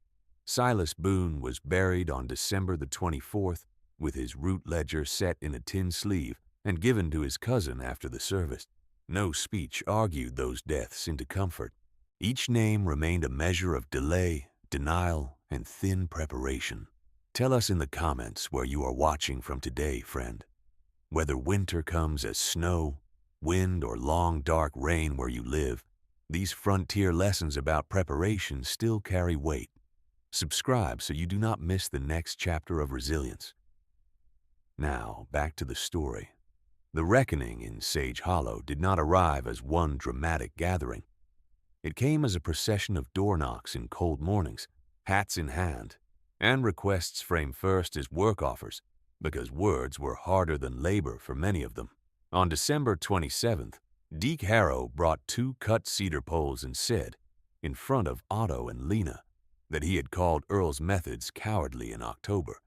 Silas Boone was buried on December the 24th with his root ledger set in a tin sleeve and given to his cousin after the service. No speech argued those deaths into comfort. Each name remained a measure of delay, denial, and thin preparation. Tell us in the comments where you are watching from today, friend. Whether winter comes as snow, wind or long dark rain where you live, these frontier lessons about preparation still carry weight. Subscribe so you do not miss the next chapter of resilience. Now, back to the story. The reckoning in Sage Hollow did not arrive as one dramatic gathering. It came as a procession of door knocks in cold mornings, hats in hand, and requests framed first as work offers, because words were harder than labor for many of them. On December 27th, Deke Harrow brought 2 cut cedar poles and said, in front of Otto and Lena, that he had called Earl's methods cowardly in October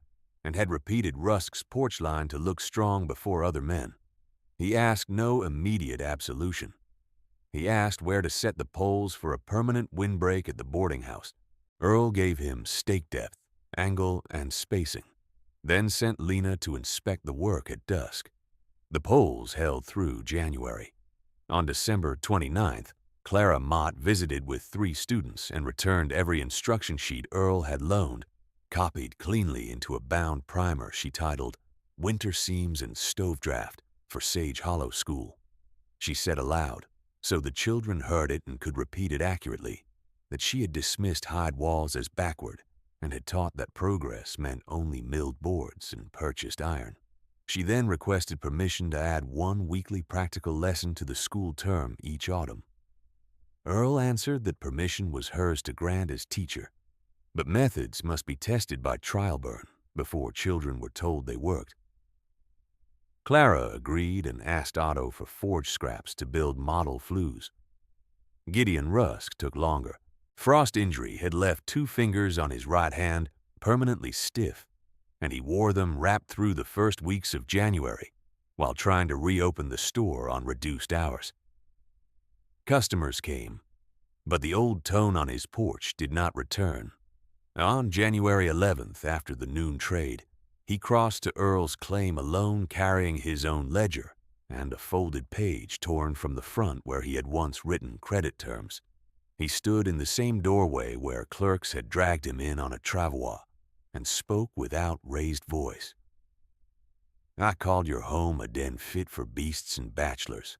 and had repeated Rusk's porch line to look strong before other men. He asked no immediate absolution. He asked where to set the poles for a permanent windbreak at the boarding house. Earl gave him stake depth, angle, and spacing, then sent Lena to inspect the work at dusk. The poles held through January. On December 29th, Clara Mott visited with 3 students and returned every instruction sheet Earl had loaned, copied cleanly into a bound primer she titled Winter Seams and Stove Draft for Sage Hollow School. She said aloud, so the children heard it and could repeat it accurately, that she had dismissed hide walls as backward and had taught that progress meant only milled boards and purchased iron. She then requested permission to add 1 weekly practical lesson to the school term each autumn. Earl answered that permission was hers to grant as teacher, but methods must be tested by trial burn before children were told they worked. Clara agreed and asked Otto for forge scraps to build model flues. Gideon Rusk took longer. Frost injury had left 2 fingers on his right hand permanently stiff, and he wore them wrapped through the first weeks of January while trying to reopen the store on reduced hours. Customers came, but the old tone on his porch did not return. On January 11th, after the noon trade, he crossed to Earl's claim alone, carrying his own ledger and a folded page torn from the front where he had once written credit terms. He stood in the same doorway where clerks had dragged him in on a travois and spoke without raised voice. I called your home a den fit for beasts and bachelors.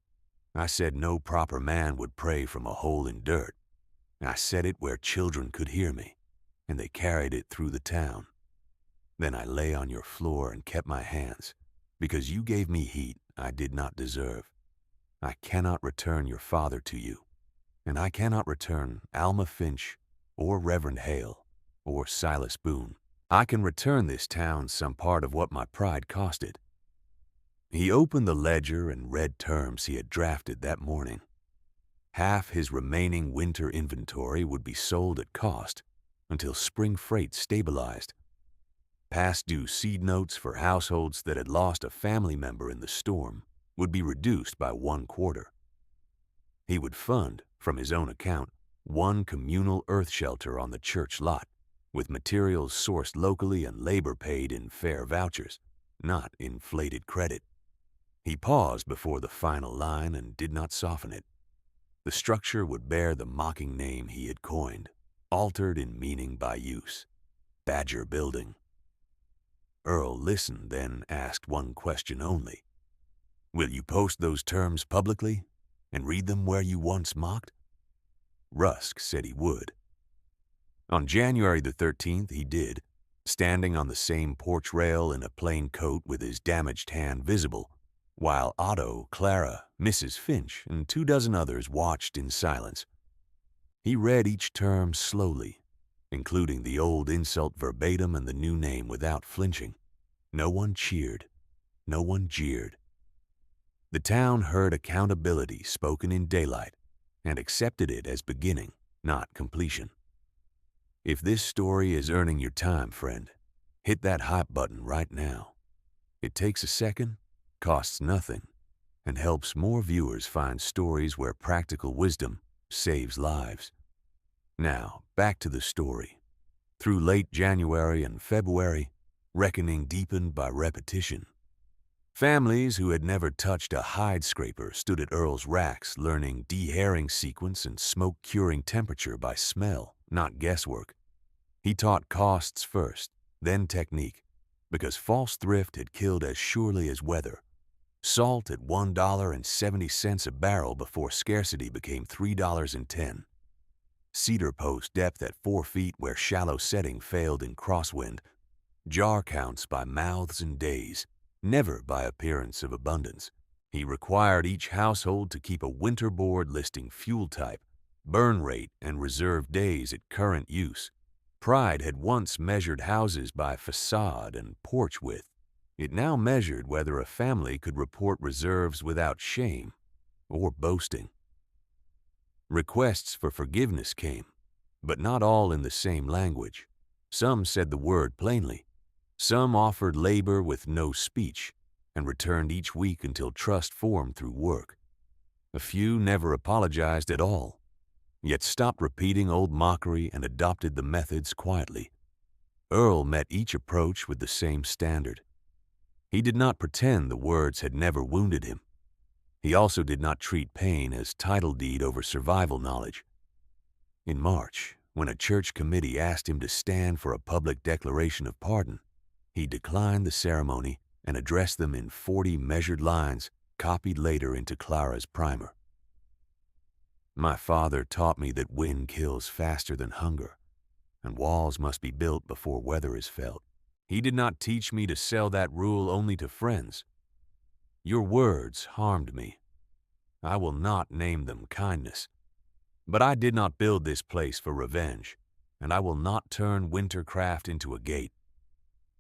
I said no proper man would pray from a hole in dirt. I said it where children could hear me, and they carried it through the town. Then I lay on your floor and kept my hands, because you gave me heat I did not deserve. I cannot return your father to you, and I cannot return Alma Finch or Reverend Hale or Silas Boone. I can return this town some part of what my pride costed. He opened the ledger and read terms he had drafted that morning. Half his remaining winter inventory would be sold at cost until spring freight stabilized. Past due seed notes for households that had lost a family member in the storm would be reduced by 1/4. He would fund, from his own account, 1 communal earth shelter on the church lot, with materials sourced locally and labor paid in fair vouchers, not inflated credit. He paused before the final line and did not soften it. The structure would bear the mocking name he had coined, altered in meaning by use: Badger Building. Earl listened, then asked one question only. Will you post those terms publicly and read them where you once mocked? Rusk said he would. On January the 13th, he did, standing on the same porch rail in a plain coat with his damaged hand visible, while Otto, Clara, Mrs. Finch, and 24 others watched in silence. He read each term slowly, including the old insult verbatim and the new name without flinching. No one cheered. No one jeered. The town heard accountability spoken in daylight and accepted it as beginning, not completion. If this story is earning your time, friend, hit that hype button right now. It takes a second, costs nothing, and helps more viewers find stories where practical wisdom saves lives. Now, back to the story. Through late January and February, reckoning deepened by repetition. Families who had never touched a hide scraper stood at Earl's racks learning dehairing sequence and smoke-curing temperature by smell, not guesswork. He taught costs first, then technique, because false thrift had killed as surely as weather. Salt at $1.70 a barrel before scarcity became $3.10. Cedar post depth at 4 feet where shallow setting failed in crosswind. Jar counts by mouths and days, never by appearance of abundance. He required each household to keep a winter board listing fuel type, burn rate, and reserve days at current use. Pride had once measured houses by facade and porch width. It now measured whether a family could report reserves without shame or boasting. Requests for forgiveness came, but not all in the same language. Some said the word plainly. Some offered labor with no speech and returned each week until trust formed through work. A few never apologized at all, yet stopped repeating old mockery and adopted the methods quietly. Earl met each approach with the same standard. He did not pretend the words had never wounded him. He also did not treat pain as title deed over survival knowledge. In March, when a church committee asked him to stand for a public declaration of pardon, he declined the ceremony and addressed them in 40 measured lines copied later into Clara's primer. My father taught me that wind kills faster than hunger, and walls must be built before weather is felt. He did not teach me to sell that rule only to friends. Your words harmed me. I will not name them kindness. But I did not build this place for revenge, and I will not turn Wintercraft into a gate.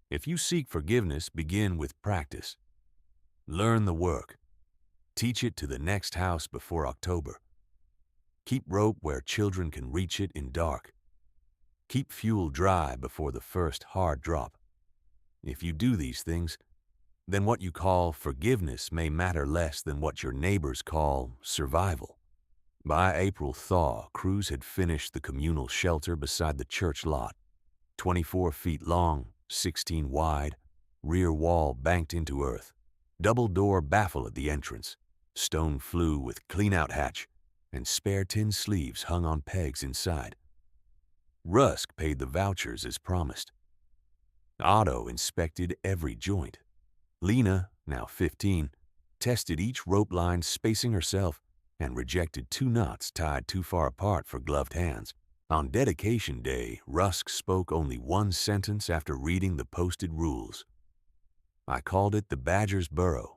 If you seek forgiveness, begin with practice. Learn the work. Teach it to the next house before October. Keep rope where children can reach it in dark. Keep fuel dry before the first hard drop. If you do these things, then what you call forgiveness may matter less than what your neighbors call survival. By April thaw, crews had finished the communal shelter beside the church lot. 24 feet long, 16 wide, rear wall banked into earth, double door baffle at the entrance, stone flue with clean-out hatch, and spare tin sleeves hung on pegs inside. Rusk paid the vouchers as promised. Otto inspected every joint. Lena, now 15, tested each rope line spacing herself and rejected 2 knots tied too far apart for gloved hands. On dedication day, Rusk spoke only 1 sentence after reading the posted rules. I called it the Badger's Burrow.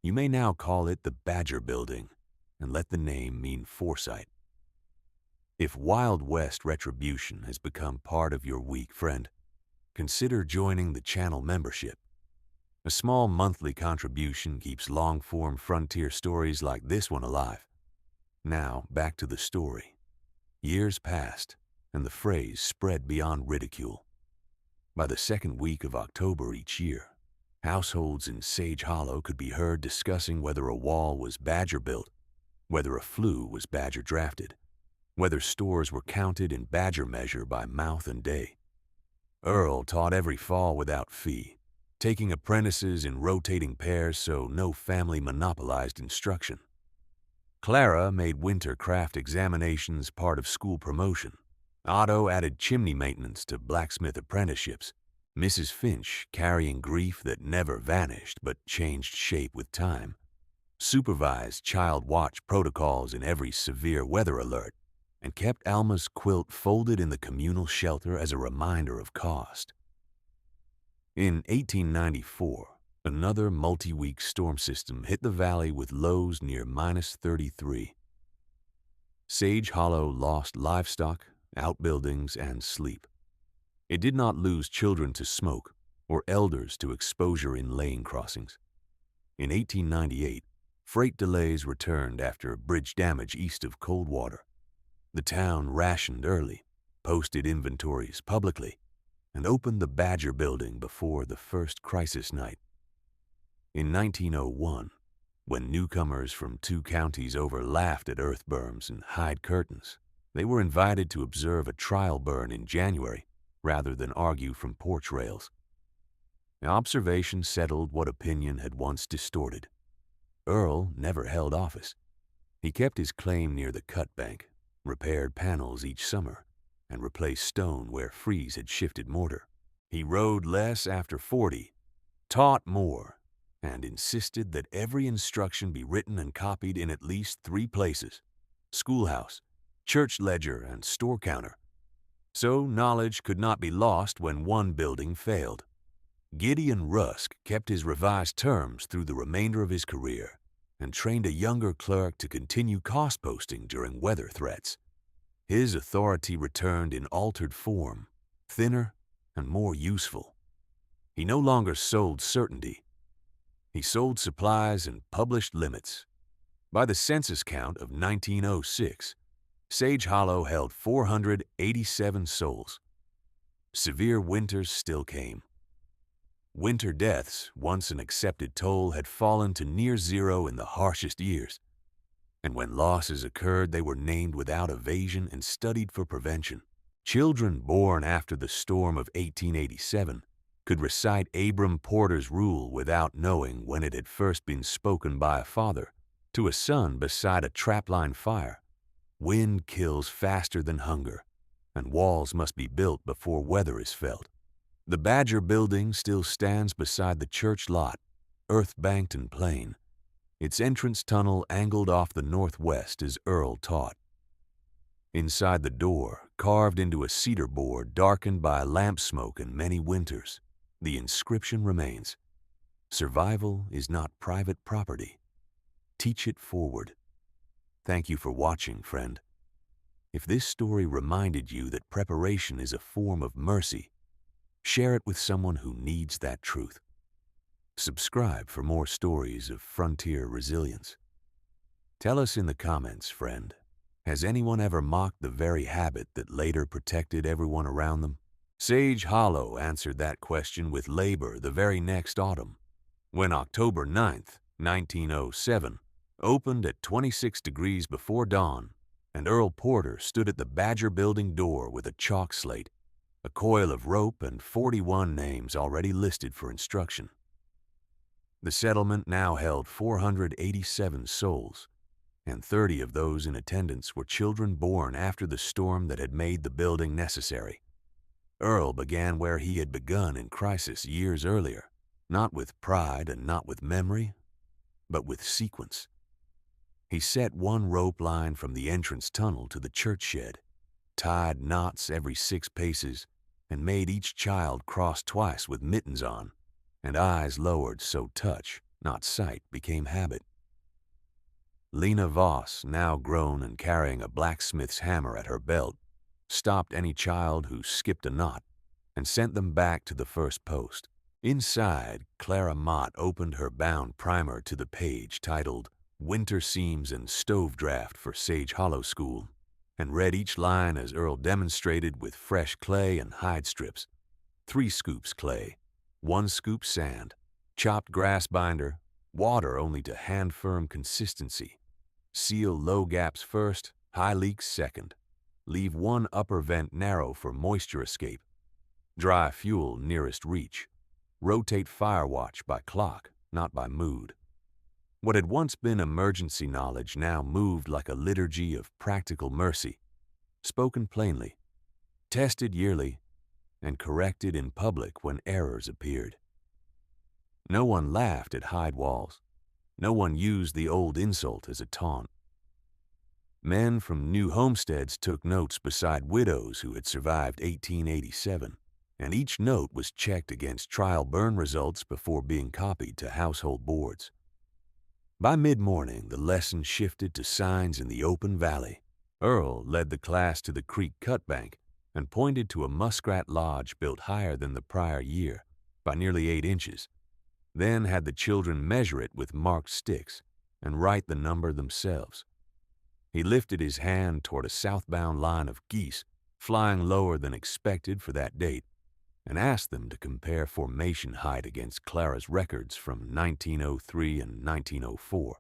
You may now call it the Badger Building, and let the name mean foresight. If Wild West retribution has become part of your week, friend, consider joining the channel membership. A small monthly contribution keeps long-form frontier stories like this one alive. Now, back to the story. Years passed, and the phrase spread beyond ridicule. By the second week of October each year, households in Sage Hollow could be heard discussing whether a wall was badger-built, whether a flue was badger-drafted, whether stores were counted in badger measure by mouth and day. Earl taught every fall without fee, taking apprentices in rotating pairs so no family monopolized instruction. Clara made winter craft examinations part of school promotion. Otto added chimney maintenance to blacksmith apprenticeships. Mrs. Finch, carrying grief that never vanished but changed shape with time, supervised child watch protocols in every severe weather alert, and kept Alma's quilt folded in the communal shelter as a reminder of cost. In 1894, another multi-week storm system hit the valley with lows near -33. Sage Hollow lost livestock, outbuildings, and sleep. It did not lose children to smoke or elders to exposure in lane crossings. In 1898, freight delays returned after bridge damage east of Coldwater. The town rationed early, posted inventories publicly, and opened the Badger Building before the first crisis night. In 1901, when newcomers from 2 counties over laughed at earth berms and hide curtains, they were invited to observe a trial burn in January rather than argue from porch rails. Observation settled what opinion had once distorted. Earl never held office. He kept his claim near the cut bank, repaired panels each summer, and replaced stone where freeze had shifted mortar. He rode less after 40, taught more, and insisted that every instruction be written and copied in at least 3 places: schoolhouse, church ledger, and store counter. So knowledge could not be lost when one building failed. Gideon Rusk kept his revised terms through the remainder of his career and trained a younger clerk to continue cost posting during weather threats. His authority returned in altered form, thinner and more useful. He no longer sold certainty. He sold supplies and published limits. By the census count of 1906, Sage Hollow held 487 souls. Severe winters still came. Winter deaths, once an accepted toll, had fallen to near zero in the harshest years. And when losses occurred, they were named without evasion and studied for prevention. Children born after the storm of 1887 could recite Abram Porter's rule without knowing when it had first been spoken by a father to a son beside a trapline fire. Wind kills faster than hunger, and walls must be built before weather is felt. The Badger Building still stands beside the church lot, earth-banked and plain, its entrance tunnel angled off the northwest as Earl taught. Inside the door, carved into a cedar board darkened by lamp smoke and many winters, the inscription remains: "Survival is not private property. Teach it forward." Thank you for watching, friend. If this story reminded you that preparation is a form of mercy, share it with someone who needs that truth. Subscribe for more stories of frontier resilience. Tell us in the comments, friend, has anyone ever mocked the very habit that later protected everyone around them? Sage Hollow answered that question with labor the very next autumn, when October 9th, 1907, opened at 26 degrees before dawn, and Earl Porter stood at the Badger Building door with a chalk slate, a coil of rope, and 41 names already listed for instruction. The settlement now held 487 souls, and 30 of those in attendance were children born after the storm that had made the building necessary. Earl began where he had begun in crisis years earlier, not with pride and not with memory, but with sequence. He set one rope line from the entrance tunnel to the church shed, tied knots every 6 paces, and made each child cross twice with mittens on, and eyes lowered so touch, not sight, became habit. Lena Voss, now grown and carrying a blacksmith's hammer at her belt, stopped any child who skipped a knot and sent them back to the first post. Inside, Clara Mott opened her bound primer to the page titled "Winter Seams and Stove Draft for Sage Hollow School," and read each line as Earl demonstrated with fresh clay and hide strips: 3 scoops clay, 1 scoop sand, chopped grass binder, water only to hand-firm consistency. Seal low gaps first, high leaks second. Leave 1 upper vent narrow for moisture escape. Dry fuel nearest reach. Rotate fire watch by clock, not by mood. What had once been emergency knowledge now moved like a liturgy of practical mercy, spoken plainly, tested yearly, and corrected in public when errors appeared. No one laughed at hide walls. No one used the old insult as a taunt. Men from new homesteads took notes beside widows who had survived 1887, and each note was checked against trial burn results before being copied to household boards. By mid-morning, the lesson shifted to signs in the open valley. Earl led the class to the creek cutbank and pointed to a muskrat lodge built higher than the prior year, by nearly 8 inches, then had the children measure it with marked sticks and write the number themselves. He lifted his hand toward a southbound line of geese flying lower than expected for that date, and asked them to compare formation height against Clara's records from 1903 and 1904.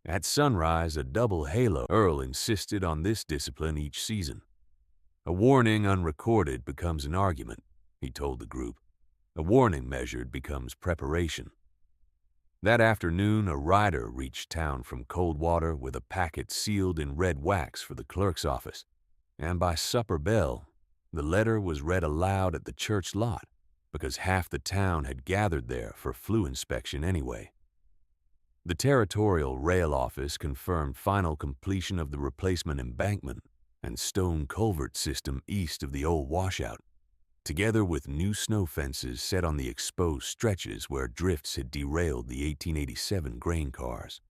At sunrise, a double halo. Earl insisted on this discipline each season. A warning unrecorded becomes an argument, he told the group. A warning measured becomes preparation. That afternoon, a rider reached town from Coldwater with a packet sealed in red wax for the clerk's office, and by supper bell, the letter was read aloud at the church lot because half the town had gathered there for flu inspection anyway. The territorial rail office confirmed final completion of the replacement embankment and stone culvert system east of the old washout, together with new snow fences set on the exposed stretches where drifts had derailed the 1887 grain cars.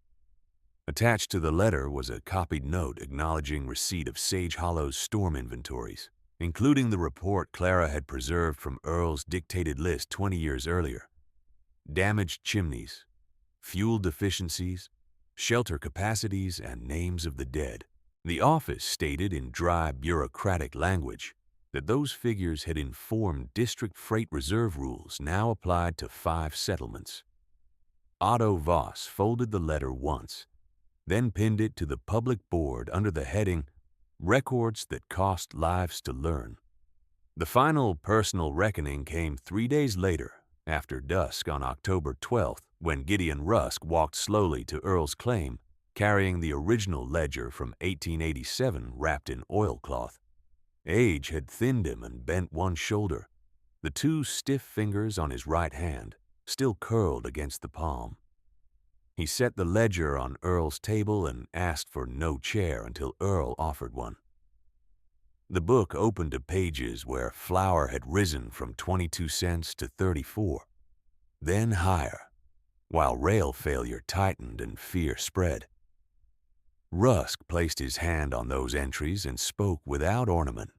Attached to the letter was a copied note acknowledging receipt of Sage Hollow's storm inventories, including the report Clara had preserved from Earl's dictated list 20 years earlier. Damaged chimneys, fuel deficiencies, shelter capacities, and names of the dead. The office stated in dry, bureaucratic language that those figures had informed district freight reserve rules now applied to 5 settlements. Otto Voss folded the letter once, then pinned it to the public board under the heading, Records That Cost Lives to Learn. The final personal reckoning came 3 days later, after dusk on October 12th, when Gideon Rusk walked slowly to Earl's claim, carrying the original ledger from 1887 wrapped in oilcloth. Age had thinned him and bent one shoulder, the 2 stiff fingers on his right hand still curled against the palm. He set the ledger on Earl's table and asked for no chair until Earl offered one. The book opened to pages where flour had risen from 22 cents to 34, then higher, while rail failure tightened and fear spread. Rusk placed his hand on those entries and spoke without ornament.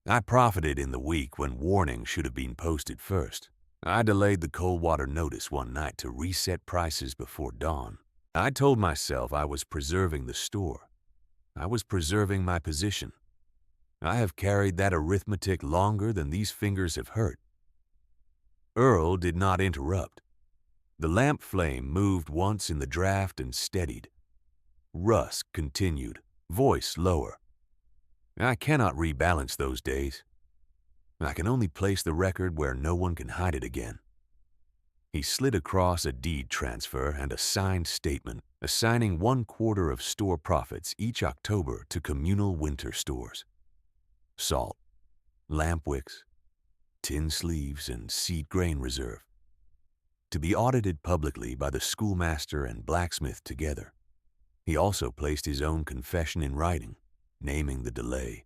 I profited in the week when warning should have been posted first. I delayed the cold water notice one night to reset prices before dawn. I told myself I was preserving the store. I was preserving my position. I have carried that arithmetic longer than these fingers have hurt. Earl did not interrupt. The lamp flame moved once in the draft and steadied. Rusk continued, voice lower. I cannot rebalance those days. I can only place the record where no one can hide it again. He slid across a deed transfer and a signed statement assigning 1/4 of store profits each October to communal winter stores. Salt, lamp wicks, tin sleeves, and seed grain reserve. To be audited publicly by the schoolmaster and blacksmith together. He also placed his own confession in writing, naming the delay,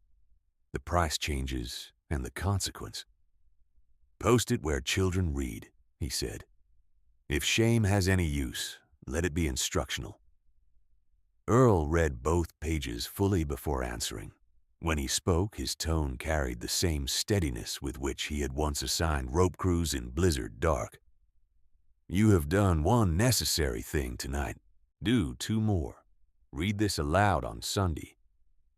the price changes, and the consequence. Post it where children read, he said. If shame has any use, let it be instructional. Earl read both pages fully before answering. When he spoke, his tone carried the same steadiness with which he had once assigned rope crews in blizzard dark. You have done one necessary thing tonight. Do 2 more. Read this aloud on Sunday.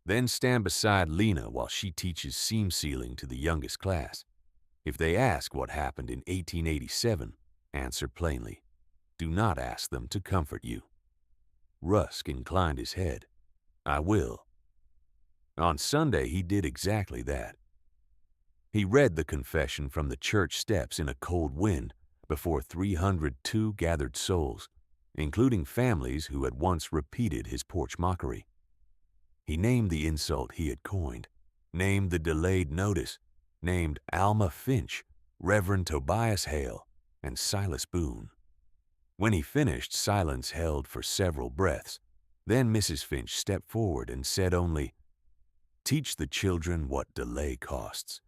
Then stand beside Lena while she teaches seam sealing to the youngest class. If they ask what happened in 1887, answer plainly. Do not ask them to comfort you. Rusk inclined his head. I will. On Sunday, he did exactly that. He read the confession from the church steps in a cold wind before 302 gathered souls, including families who had once repeated his porch mockery. He named the insult he had coined, named the delayed notice, named Alma Finch, Reverend Tobias Hale, and Silas Boone. When he finished, silence held for several breaths. Then Mrs. Finch stepped forward and said only, Teach the children what delay costs.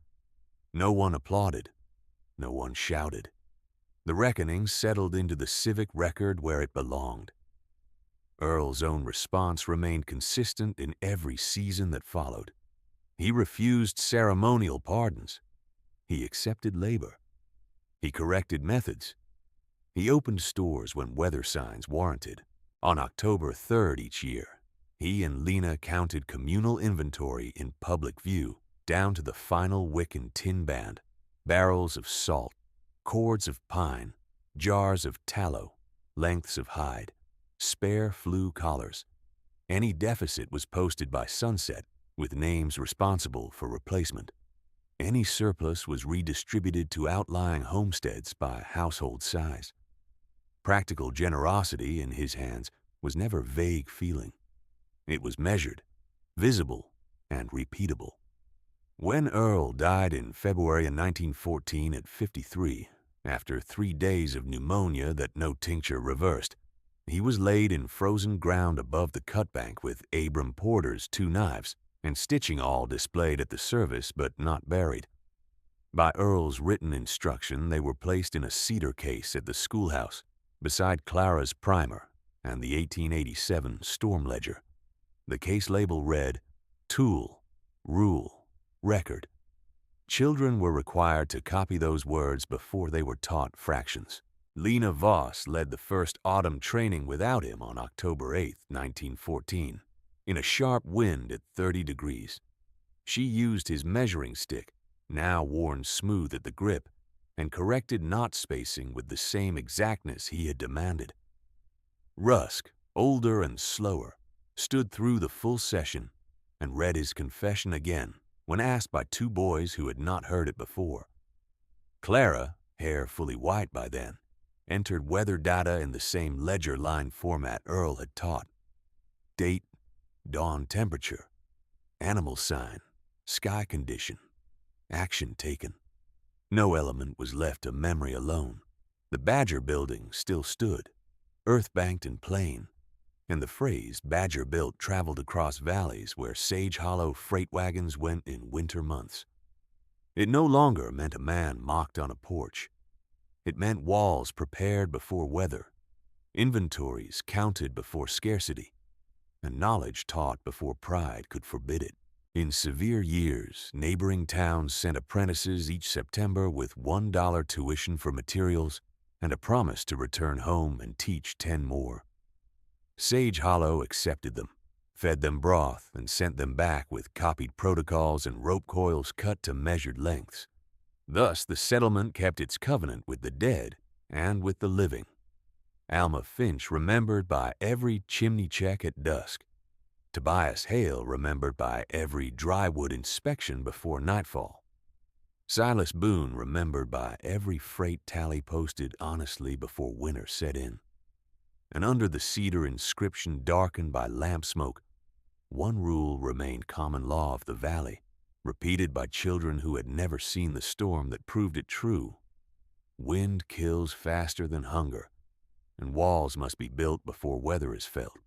No one applauded. No one shouted. The reckoning settled into the civic record where it belonged. Earl's own response remained consistent in every season that followed. He refused ceremonial pardons. He accepted labor. He corrected methods. He opened stores when weather signs warranted. On October 3rd each year, he and Lena counted communal inventory in public view, down to the final wick and tin band, barrels of salt, cords of pine, jars of tallow, lengths of hide, spare flue collars. Any deficit was posted by sunset, with names responsible for replacement. Any surplus was redistributed to outlying homesteads by household size. Practical generosity in his hands was never vague feeling. It was measured, visible, and repeatable. When Earl died in February of 1914 at 53, after 3 days of pneumonia that no tincture reversed, he was laid in frozen ground above the cut bank with Abram Porter's 2 knives and stitching all displayed at the service but not buried. By Earl's written instruction, they were placed in a cedar case at the schoolhouse beside Clara's primer and the 1887 storm ledger. The case label read, "Tool, Rule, Record." Children were required to copy those words before they were taught fractions. Lena Voss led the first autumn training without him on October 8, 1914, in a sharp wind at 30 degrees. She used his measuring stick, now worn smooth at the grip, and corrected knot spacing with the same exactness he had demanded. Rusk, older and slower, stood through the full session and read his confession again when asked by 2 boys who had not heard it before. Clara, hair fully white by then, entered weather data in the same ledger line format Earl had taught. Date, dawn temperature, animal sign, sky condition, action taken. No element was left to memory alone. The Badger building still stood, earth-banked and plain, and the phrase Badger built traveled across valleys where Sage Hollow freight wagons went in winter months. It no longer meant a man mocked on a porch. It meant walls prepared before weather, inventories counted before scarcity, and knowledge taught before pride could forbid it. In severe years, neighboring towns sent apprentices each September with $1 tuition for materials and a promise to return home and teach 10 more. Sage Hollow accepted them, fed them broth, and sent them back with copied protocols and rope coils cut to measured lengths. Thus, the settlement kept its covenant with the dead and with the living. Alma Finch remembered by every chimney check at dusk. Tobias Hale remembered by every drywood inspection before nightfall. Silas Boone remembered by every freight tally posted honestly before winter set in. And under the cedar inscription darkened by lamp smoke, one rule remained common law of the valley, repeated by children who had never seen the storm that proved it true. Wind kills faster than hunger, and walls must be built before weather is felt.